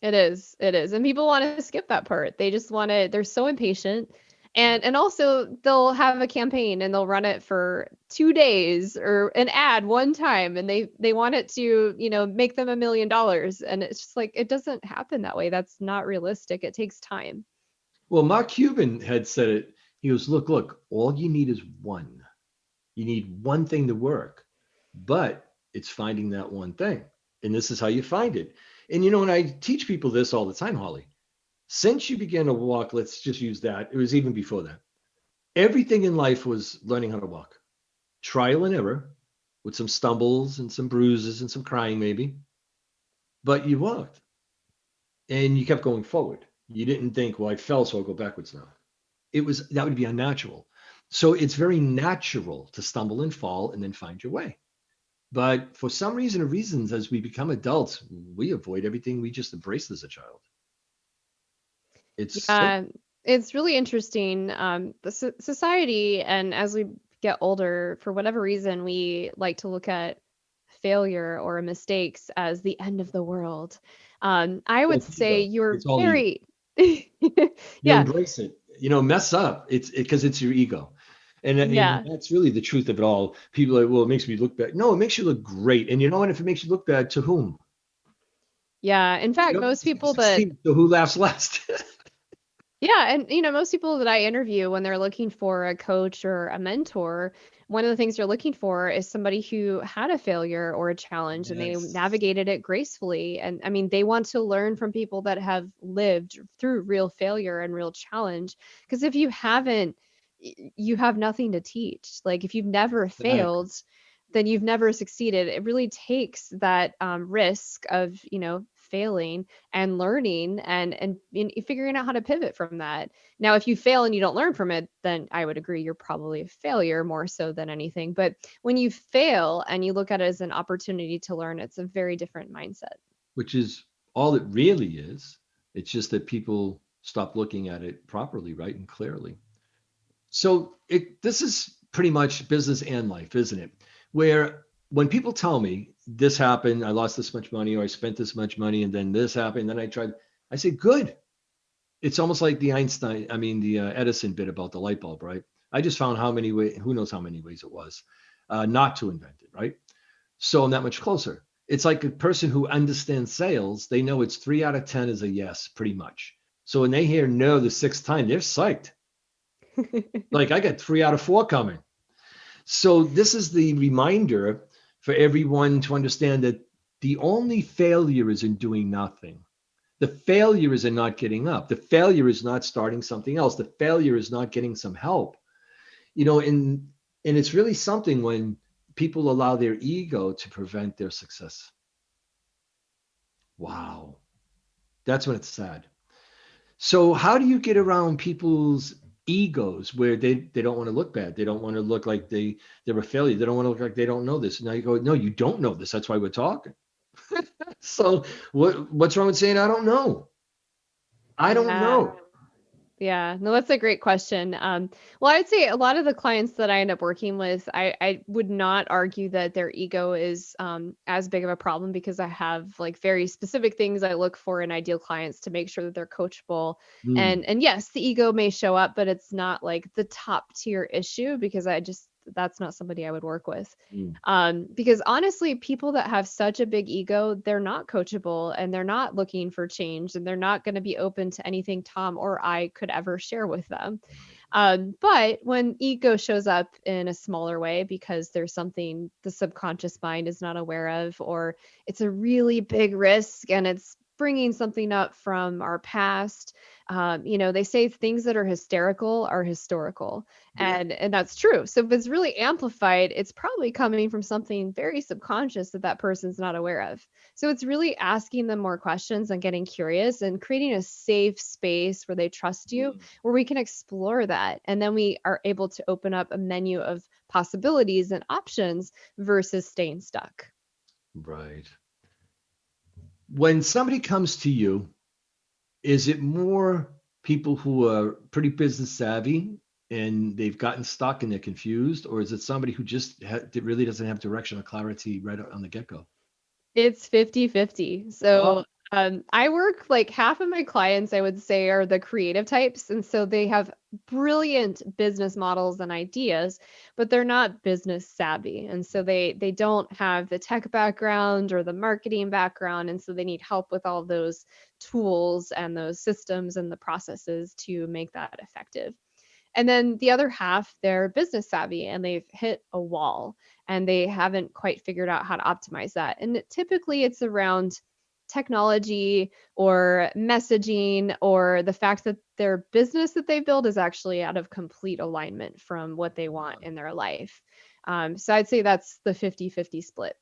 It is. It is. And people want to skip that part. They just want to, they're so impatient. And also they'll have a campaign and they'll run it for 2 days or an ad one time and they want it to, make them $1 million. And it's just like it doesn't happen that way. That's not realistic. It takes time. Well, Mark Cuban had said it. He goes, look, all you need is one. You need one thing to work, but it's finding that one thing. And this is how you find it. And and I teach people this all the time, Holly. Since you began to walk, let's just use that. It was even before that. Everything in life was learning how to walk. Trial and error with some stumbles and some bruises and some crying maybe, but you walked and you kept going forward. You didn't think, well, I fell, so I'll go backwards now. That would be unnatural. So it's very natural to stumble and fall and then find your way. But for some reason or reasons, as we become adults, we avoid everything we just embraced as a child. It's so Yeah, it's really interesting. The society, and as we get older, for whatever reason, we like to look at failure or mistakes as the end of the world. I would it's say ego. you're It's all ego. very, You yeah, embrace it. Mess up. It's because it's your ego. And yeah, that's really the truth of it all. People are like, well, it makes me look bad. No, it makes you look great. And you know what? If it makes you look bad, to whom? yeah. In fact, most people that Succeed. So who laughs last? Yeah, and most people that I interview when they're looking for a coach or a mentor, one of the things they're looking for is somebody who had a failure or a challenge and they Yes. navigated it gracefully. And I mean, they want to learn from people that have lived through real failure and real challenge. Because if you haven't, you have nothing to teach. Like if you've never Exactly. failed, then you've never succeeded. It really takes that risk of, failing and learning and figuring out how to pivot from that. Now, if you fail and you don't learn from it, then I would agree you're probably a failure more so than anything. But when you fail and you look at it as an opportunity to learn, it's a very different mindset. Which is all it really is. It's just that people stop looking at it properly, right, and clearly. So this is pretty much business and life, isn't it? Where when people tell me this happened, I lost this much money, or I spent this much money, and then this happened, then I tried, I say, good. It's almost like the Edison bit about the light bulb, right? I just found how many ways, who knows how many ways it was, not to invent it, right? So I'm that much closer. It's like a person who understands sales, they know it's 3 out of 10 is a yes, pretty much. So when they hear no the sixth time, they're psyched. Like I got 3 out of 4 coming. So this is the reminder for everyone to understand that the only failure is in doing nothing. The failure is in not getting up. The failure is not starting something else. The failure is not getting some help. And it's really something when people allow their ego to prevent their success. Wow. That's when it's sad. So how do you get around people's egos where they don't want to look bad? They don't want to look like they're a failure. They don't want to look like they don't know this. And now you go, no, you don't know this. That's why we're talking. So what's wrong with saying I don't know? I don't Yeah. know. Yeah, no, that's a great question. Well, I would say a lot of the clients that I end up working with, I would not argue that their ego is as big of a problem because I have like very specific things I look for in ideal clients to make sure that they're coachable. Mm, And yes, the ego may show up, but it's not like the top tier issue because that's not somebody I would work with. mm. Because honestly, people that have such a big ego, they're not coachable and they're not looking for change and they're not going to be open to anything Tom or I could ever share with them. But when ego shows up in a smaller way because there's something the subconscious mind is not aware of, or it's a really big risk and it's bringing something up from our past. They say things that are hysterical are historical, Yeah. and that's true. So if it's really amplified, it's probably coming from something very subconscious that that person's not aware of. So it's really asking them more questions and getting curious and creating a safe space where they trust you, Mm, where we can explore that. And then we are able to open up a menu of possibilities and options versus staying stuck. right. When somebody comes to you, is it more people who are pretty business savvy and they've gotten stuck and they're confused, or is it somebody who just really doesn't have direction or clarity right on the get-go? It's 50-50. Oh, So, I work like half of my clients, I would say, are the creative types. And so they have brilliant business models and ideas, but they're not business savvy. And so they don't have the tech background or the marketing background. And so they need help with all those tools and those systems and the processes to make that effective. And then the other half, they're business savvy and they've hit a wall and they haven't quite figured out how to optimize that. And typically it's around technology or messaging or the fact that their business that they build is actually out of complete alignment from what they want in their life. So I'd say that's the 50-50 split.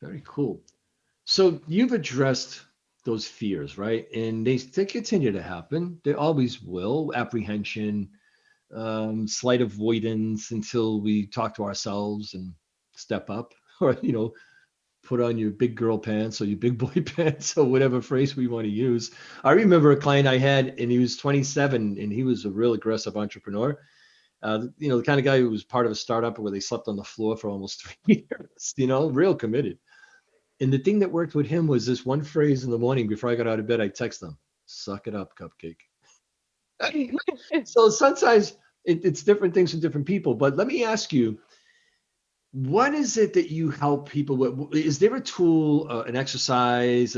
very cool. So you've addressed those fears, right? And they continue to happen. They always will. Apprehension, slight avoidance until we talk to ourselves and step up, or put on your big girl pants or your big boy pants or whatever phrase we want to use. I remember a client I had, and he was 27, and he was a real aggressive entrepreneur. The kind of guy who was part of a startup where they slept on the floor for almost 3 years. Real committed. And the thing that worked with him was this one phrase in the morning before I got out of bed. I text him, "Suck it up, cupcake." So sometimes it's different things for different people. But let me ask you, what is it that you help people with? Is there a tool, an exercise,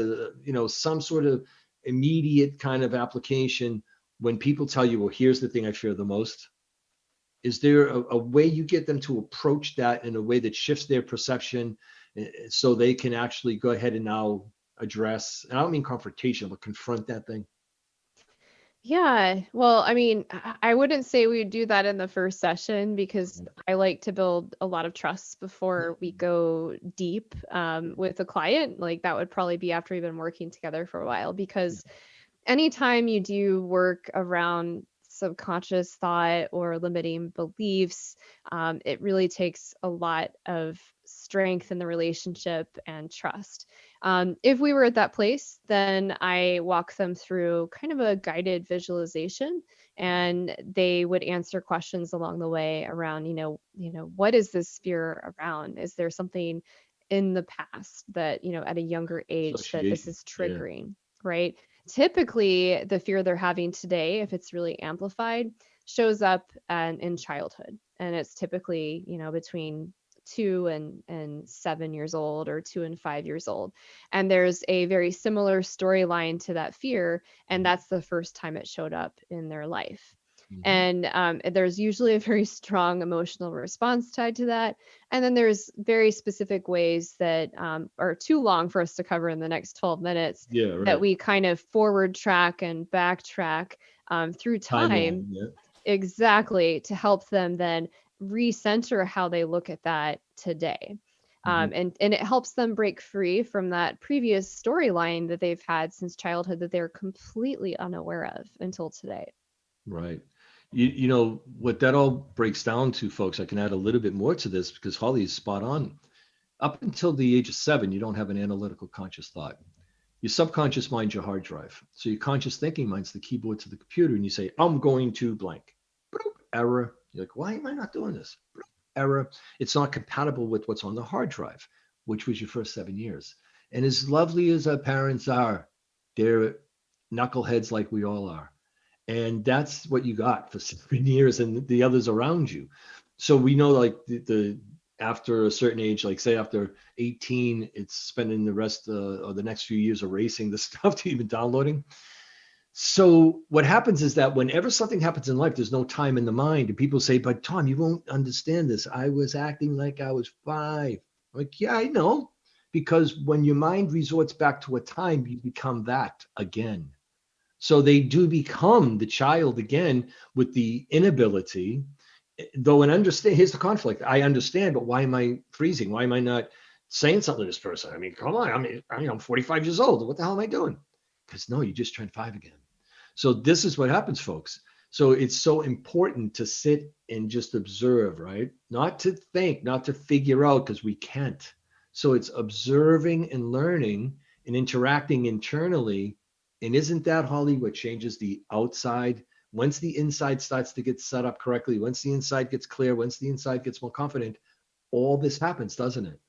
some sort of immediate kind of application when people tell you, well, here's the thing I fear the most? Is there a way you get them to approach that in a way that shifts their perception so they can actually go ahead and now address, and I don't mean confrontation, but confront that thing? Yeah. Well, I mean, I wouldn't say we would do that in the first session because I like to build a lot of trust before we go deep with a client. Like that would probably be after we've been working together for a while because anytime you do work around subconscious thought or limiting beliefs, it really takes a lot of strength in the relationship and trust. If we were at that place, then I walk them through kind of a guided visualization, and they would answer questions along the way around, what is this fear around? Is there something in the past that, at a younger age that this Association. is Yeah. triggering, right? Typically, the fear they're having today, if it's really amplified, shows up in childhood. And it's typically, between 2 and 7 years old or 2 and 5 years old. And there's a very similar storyline to that fear. And that's the first time it showed up in their life. Mhm. And there's usually a very strong emotional response tied to that. And then there's very specific ways that are too long for us to cover in the next 12 minutes Yeah, that right. we kind of forward track and backtrack through Timeline. time. Yeah. Exactly, to help them then recenter how they look at that today. Mhm. And it helps them break free from that previous storyline that they've had since childhood that they're completely unaware of until today. Right. You know what that all breaks down to, folks. I can add a little bit more to this because Holly is spot on. Up until the age of 7, you don't have an analytical conscious thought. Your subconscious mind's your hard drive. So your conscious thinking mind's the keyboard to the computer, and you say, "I'm going to blank." Bloop, error. You're like, "Why am I not doing this?" Bloop, error. It's not compatible with what's on the hard drive, which was your first 7 years. And as lovely as our parents are, they're knuckleheads like we all are. And that's what you got for 7 years and the others around you. So we know, like, the after a certain age, like say after 18, it's spending the rest or the next few years erasing the stuff to even downloading. So what happens is that whenever something happens in life, there's no time in the mind. And people say, "But Tom, you won't understand this. I was acting like I was 5." I'm like, "Yeah, I know. because when your mind resorts back to a time, you become that again. So they do become the child again with the inability, though, and understand, here's the conflict. I understand, but why am I freezing? Why am I not saying something to this person? I mean, come on. I'm 45 years old. What the hell am I doing? Because no, you just turned 5 again. So this is what happens, folks. So it's so important to sit and just observe, right? Not to think, not to figure out, because we can't. So it's observing and learning and interacting internally. And isn't that, Holly, what changes the outside? Once the inside starts to get set up correctly, once the inside gets clear, once the inside gets more confident, all this happens, doesn't it?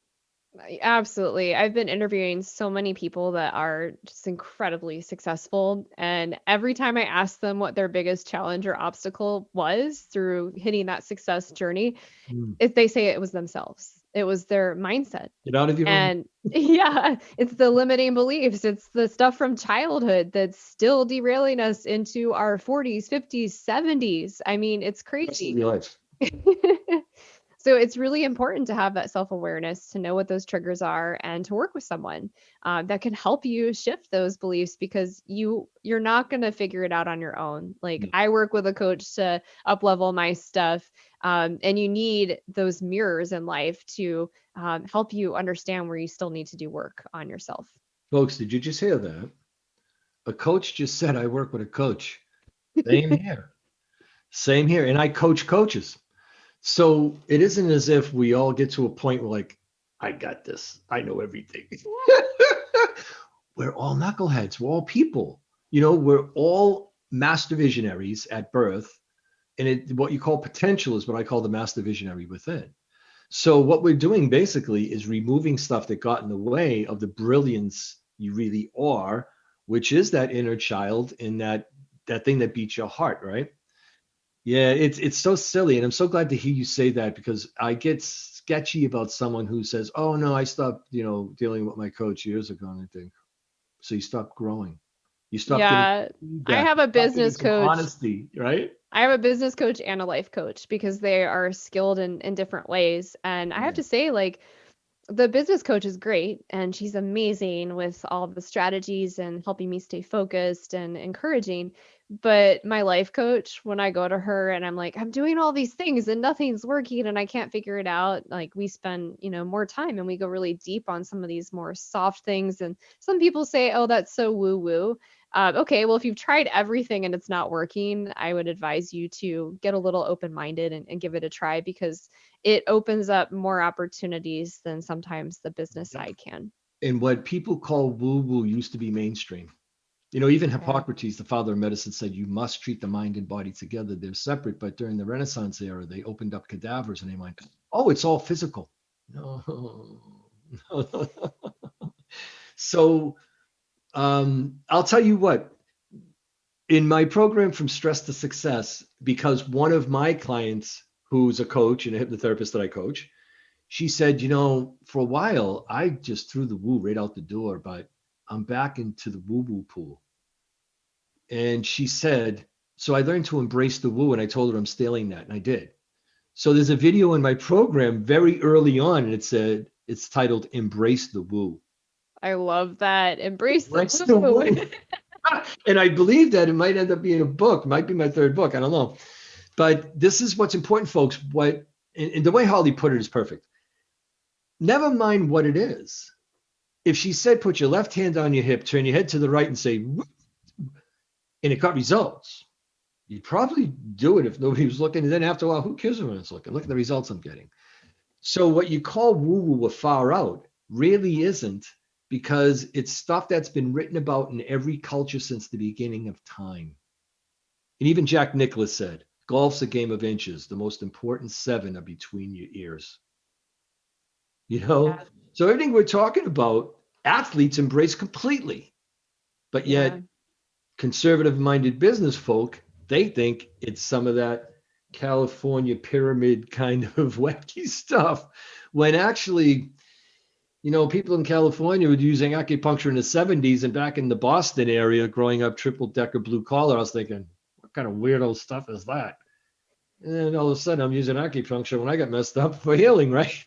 Absolutely. I've been interviewing so many people that are just incredibly successful. And every time I ask them what their biggest challenge or obstacle was through hitting that success journey, Mm. if they say it was themselves, it was their mindset. Get out of your own. And yeah, it's the limiting beliefs. It's the stuff from childhood that's still derailing us into our 40s, 50s, 70s. I mean, it's Rest of crazy. your life. So it's really important to have that self-awareness, to know what those triggers are, and to work with someone that can help you shift those beliefs, because you're not going to figure it out on your own. Like, No. I work with a coach to up level my stuff, and you need those mirrors in life to help you understand where you still need to do work on yourself. Folks, did you just hear that? A coach just said, I work with a coach. Same here. Same here. And I coach coaches. So it isn't as if we all get to a point where, like, I got this. I know everything. We're all knuckleheads. We're all people. We're all master visionaries at birth. And what you call potential is what I call the master visionary within. So what we're doing basically is removing stuff that got in the way of the brilliance you really are, which is that inner child and that thing that beats your heart, right? Yeah, it's so silly, and I'm so glad to hear you say that, because I get sketchy about someone who says, "Oh no, I stopped, dealing with my coach years ago," and I think, so you stopped growing, you stopped getting Yeah, I feedback, have you a stopped getting business some coach. honesty, right? I have a business coach and a life coach because they are skilled in different ways. And I have Yeah. to say, like, the business coach is great and she's amazing with all of the strategies and helping me stay focused and encouraging. But my life coach, when I go to her and I'm like, I'm doing all these things and nothing's working and I can't figure it out, like, we spend, more time and we go really deep on some of these more soft things. And some people say, oh, that's so woo woo. Okay, well, if you've tried everything and it's not working, I would advise you to get a little open minded and give it a try, because it opens up more opportunities than sometimes the business Yep. side can. And what people call woo woo used to be mainstream. Even Yeah. Hippocrates, the father of medicine, said you must treat the mind and body together. They're separate. But during the Renaissance era, they opened up cadavers and they went, oh, it's all physical. No. No. So I'll tell you what, in my program From Stress to Success, because one of my clients, who's a coach and a hypnotherapist that I coach, she said, for a while, I just threw the woo right out the door, but I'm back into the woo woo pool. And she said, so I learned to embrace the woo. And I told her I'm stealing that. And I did. So there's a video in my program very early on, and it's titled Embrace the Woo. I love that. Embrace the Embrace the woo. woo. And I believe that it might end up being a book, might be my third book. I don't know. But this is what's important, folks. And the way Holly put it is perfect. Never mind what it is. If she said, put your left hand on your hip, turn your head to the right and say, "Woo," and it got results, you'd probably do it if nobody was looking. And then after a while, who cares when it's looking? Look at the results I'm getting. So what you call woo-woo or far out really isn't, because it's stuff that's been written about in every culture since the beginning of time. And even Jack Nicklaus said, golf's a game of inches. The most important 7 are between your ears. You know? Yeah. So everything we're talking about, athletes embrace completely. But Yeah. yet conservative minded business folk, they think it's some of that California pyramid kind of wacky stuff, when actually, people in California were using acupuncture in the 70s, and back in the Boston area, growing up triple decker blue collar, I was thinking, what kind of weirdo stuff is that? And then all of a sudden I'm using acupuncture when I got messed up for healing, right?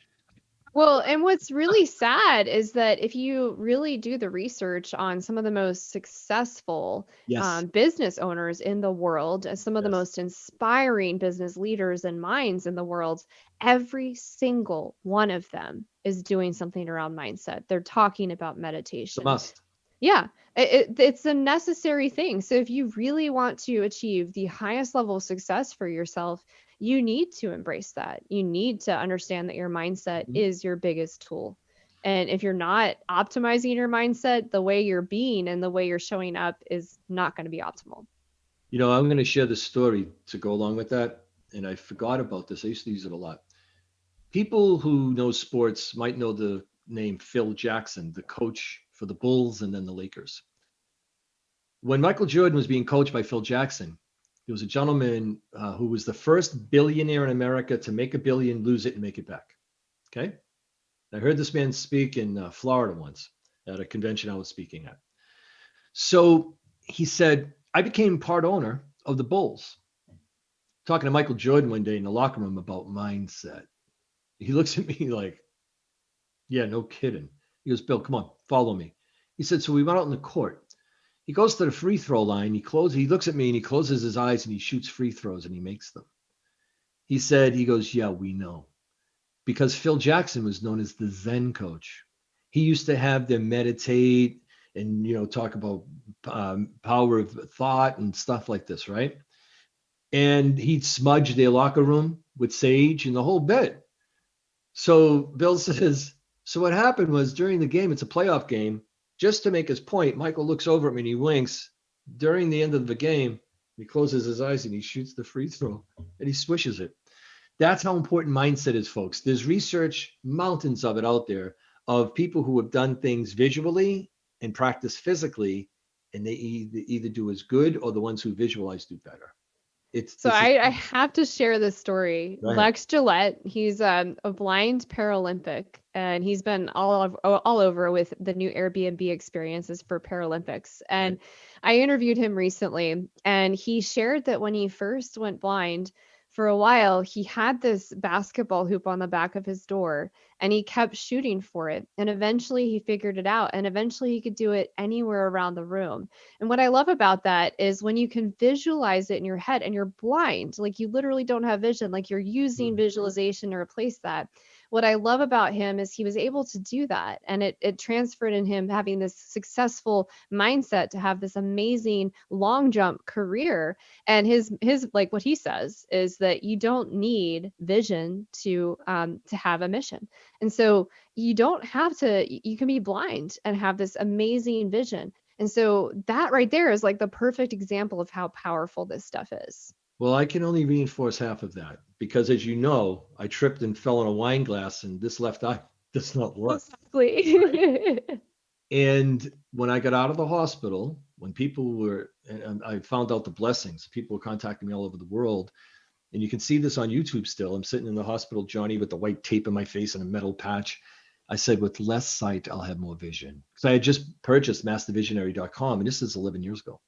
Well, and what's really sad is that if you really do the research on some of the most successful Yes. business owners in the world, some of the Yes. most inspiring business leaders and minds in the world, every single one of them is doing something around mindset. They're talking about It's a meditation. must. Yeah, it's a necessary thing. So if you really want to achieve the highest level of success for yourself, you need to embrace that. You need to understand that your mindset Mhm. is your biggest tool. And if you're not optimizing your mindset, the way you're being and the way you're showing up is not going to be optimal. I'm going to share this story to go along with that. And I forgot about this. I used to use it a lot. People who know sports might know the name Phil Jackson, the coach for the Bulls and then the Lakers. When Michael Jordan was being coached by Phil Jackson, he was a gentleman who was the first billionaire in America to make a billion, lose it, and make it back. Okay. I heard this man speak in Florida once at a convention I was speaking at. So he said, I became part owner of the Bulls. Talking to Michael Jordan one day in the locker room about mindset. He looks at me like, yeah, no kidding. He goes, Bill, come on, follow me. He said, so we went out in the court. He goes to the free throw line. He looks at me and he closes his eyes and he shoots free throws and he makes them. He said, he goes, yeah, we know. Because Phil Jackson was known as the Zen coach. He used to have them meditate and, talk about power of thought and stuff like this, right? And he'd smudge their locker room with sage and the whole bit. So Bill says, so what happened was during the game, it's a playoff game. Just to make his point, Michael looks over at me and he winks. During the end of the game, he closes his eyes and he shoots the free throw and he swishes it. That's how important mindset is, folks. There's research, mountains of it out there, of people who have done things visually and practice physically, and they either do as good or the ones who visualize do better. So It's a I have to share this story. Go ahead. Lex Gillette, he's a blind Paralympic, and he's been all over with the new Airbnb experiences for Paralympics. Right. And I interviewed him recently, and he shared that when he first went blind, for a while, he had this basketball hoop on the back of his door, and he kept shooting for it. And eventually, he figured it out, and eventually, he could do it anywhere around the room. And what I love about that is when you can visualize it in your head and you're blind, like you literally don't have vision, like you're using Mhm. visualization to replace that. What I love about him is he was able to do that. And it transferred in him having this successful mindset to have this amazing long jump career. And his like what he says is that you don't need vision to have a mission. And so you don't have to, you can be blind and have this amazing vision. And so that right there is like the perfect example of how powerful this stuff is. Well, I can only reinforce half of that because, as you know, I tripped and fell on a wine glass, and this left eye does not work. Right. Exactly. And when I got out of the hospital, when people were, and I found out the blessings, people were contacting me all over the world. And you can see this on YouTube still. I'm sitting in the hospital, Johnny, with the white tape in my face and a metal patch. I said, with less sight, I'll have more vision. Because I had just purchased mastervisionary.com, and this is 11 years ago.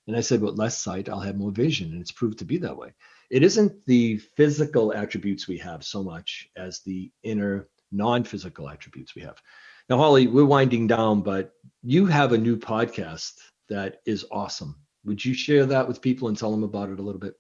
And I said, with less sight, I'll have more vision. And it's proved to be that way. It isn't the physical attributes we have so much as the inner non physical attributes we have. Now, Holly, we're winding down, but you have a new podcast that is awesome. Would you share that with people and tell them about it a little bit?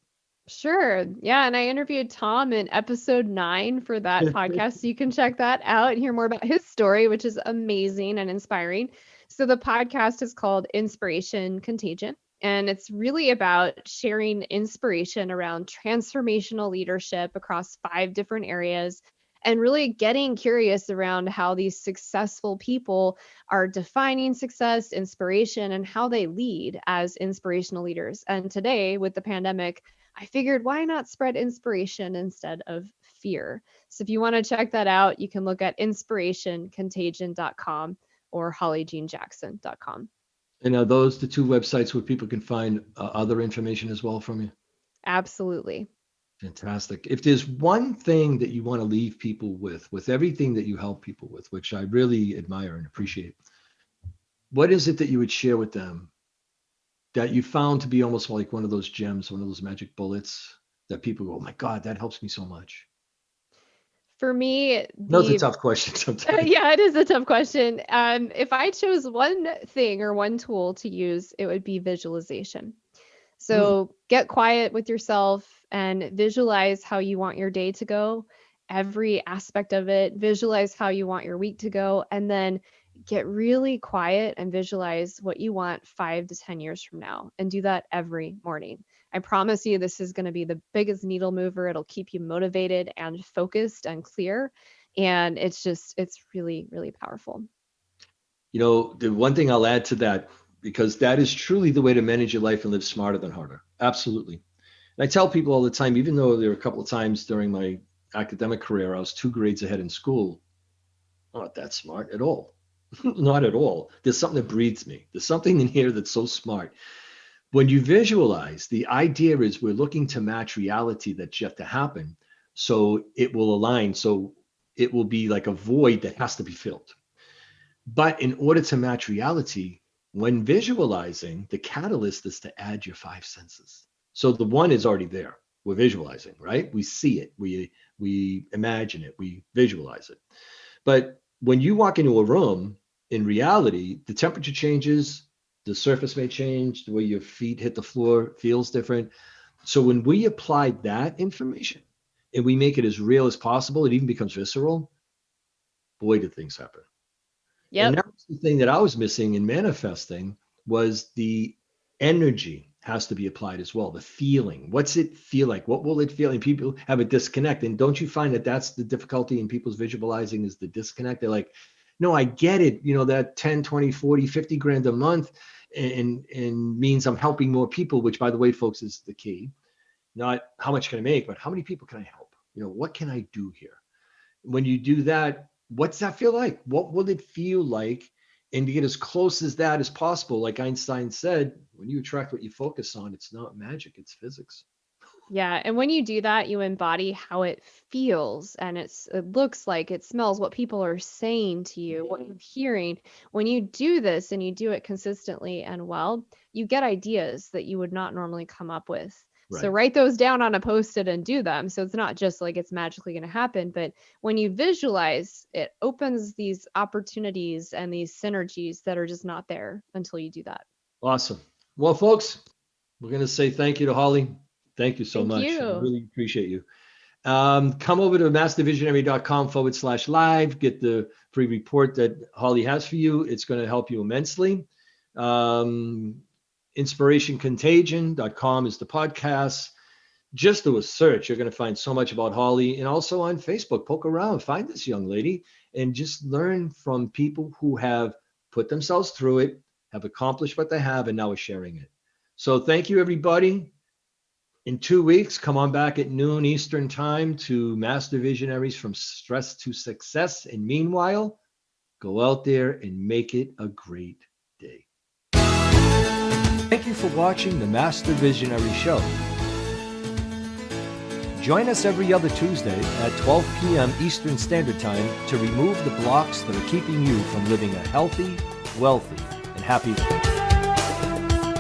Sure. Yeah. And I interviewed Tom in episode 9 for that podcast. So you can check that out and hear more about his story, which is amazing and inspiring. So the podcast is called Inspiration Contagion. And it's really about sharing inspiration around transformational leadership across 5 different areas and really getting curious around how these successful people are defining success, inspiration, and how they lead as inspirational leaders. And today, with the pandemic, I figured why not spread inspiration instead of fear? So if you want to check that out, you can look at inspirationcontagion.com or hollyjeanjackson.com. And are those the two websites where people can find other information as well from you? Absolutely. Fantastic. If there's one thing that you want to leave people with everything that you help people with, which I really admire and appreciate, what is it that you would share with them that you found to be almost like one of those gems, one of those magic bullets that people go, oh my God, that helps me so much? For me, No, it's a tough question sometimes. yeah, it is a tough question. If I chose one thing or one tool to use, it would be visualization. Hmm. So get quiet with yourself and visualize how you want your day to go, every aspect of it. Visualize how you want your week to go, and then get really quiet and visualize what you want 5 to 10 years from now. And do that every morning. I promise you, this is going to be the biggest needle mover. It'll keep you motivated and focused and clear. And it's really, really powerful. The one thing I'll add to that, because that is truly the way to manage your life and live smarter than harder. Absolutely. And I tell people all the time, even though there were a couple of times during my academic career, I was 2 grades ahead in school. Not that smart at all. Not at all. There's something that breathes me. There's something in here that's so smart. When you visualize, the idea is we're looking to match reality that's yet to happen. So it will align. So it will be like a void that has to be filled. But in order to match reality, when visualizing, the catalyst is to add your 5 senses. So the one is already there. We're visualizing, right? We see it, we imagine it, we visualize it. But when you walk into a room, in reality, the temperature changes, the surface may change, the way your feet hit the floor feels different. So when we apply that information and we make it as real as possible, it even becomes visceral. Boy, did things happen. And Yep. that was the thing that I was missing in manifesting was the energy has to be applied as well. The feeling. What's it feel like? What will it feel? And people have a disconnect. And don't you find that that's the difficulty in people's visualizing is the disconnect? They're like, no, I get it. That 10, 20, 40, 50 grand a month and means I'm helping more people, which by the way, folks, is the key. Not how much can I make, but how many people can I help? What can I do here? When you do that, what's that feel like? What will it feel like? And to get as close as that as possible, like Einstein said, when you attract what you focus on, it's not magic, it's physics. Yeah, and when you do that, you embody how it feels and it looks like, it smells, what people are saying to you, what you're hearing. When you do this and you do it consistently and well, you get ideas that you would not normally come up with. So Right. write those down on a post-it and do them. So it's not just like it's magically going to happen, but when you visualize, it opens these opportunities and these synergies that are just not there until you do that. Awesome. Well, folks, we're going to say thank you to Holly. Thank you so Thank much. I you. really appreciate you. Come over to mastervisionary.com/live. Get the free report that Holly has for you. It's going to help you immensely. Inspirationcontagion.com is the podcast. Just do a search. You're going to find so much about Holly. And also on Facebook, poke around, find this young lady, and just learn from people who have put themselves through it, have accomplished what they have, and now are sharing it. So thank you, everybody. In 2 weeks, come on back at noon Eastern time to Master Visionaries from Stress to Success. And meanwhile, go out there and make it a great day. Thank you for watching the Master Visionary Show. Join us every other Tuesday at 12 p.m. Eastern Standard Time to remove the blocks that are keeping you from living a healthy, wealthy, and happy life.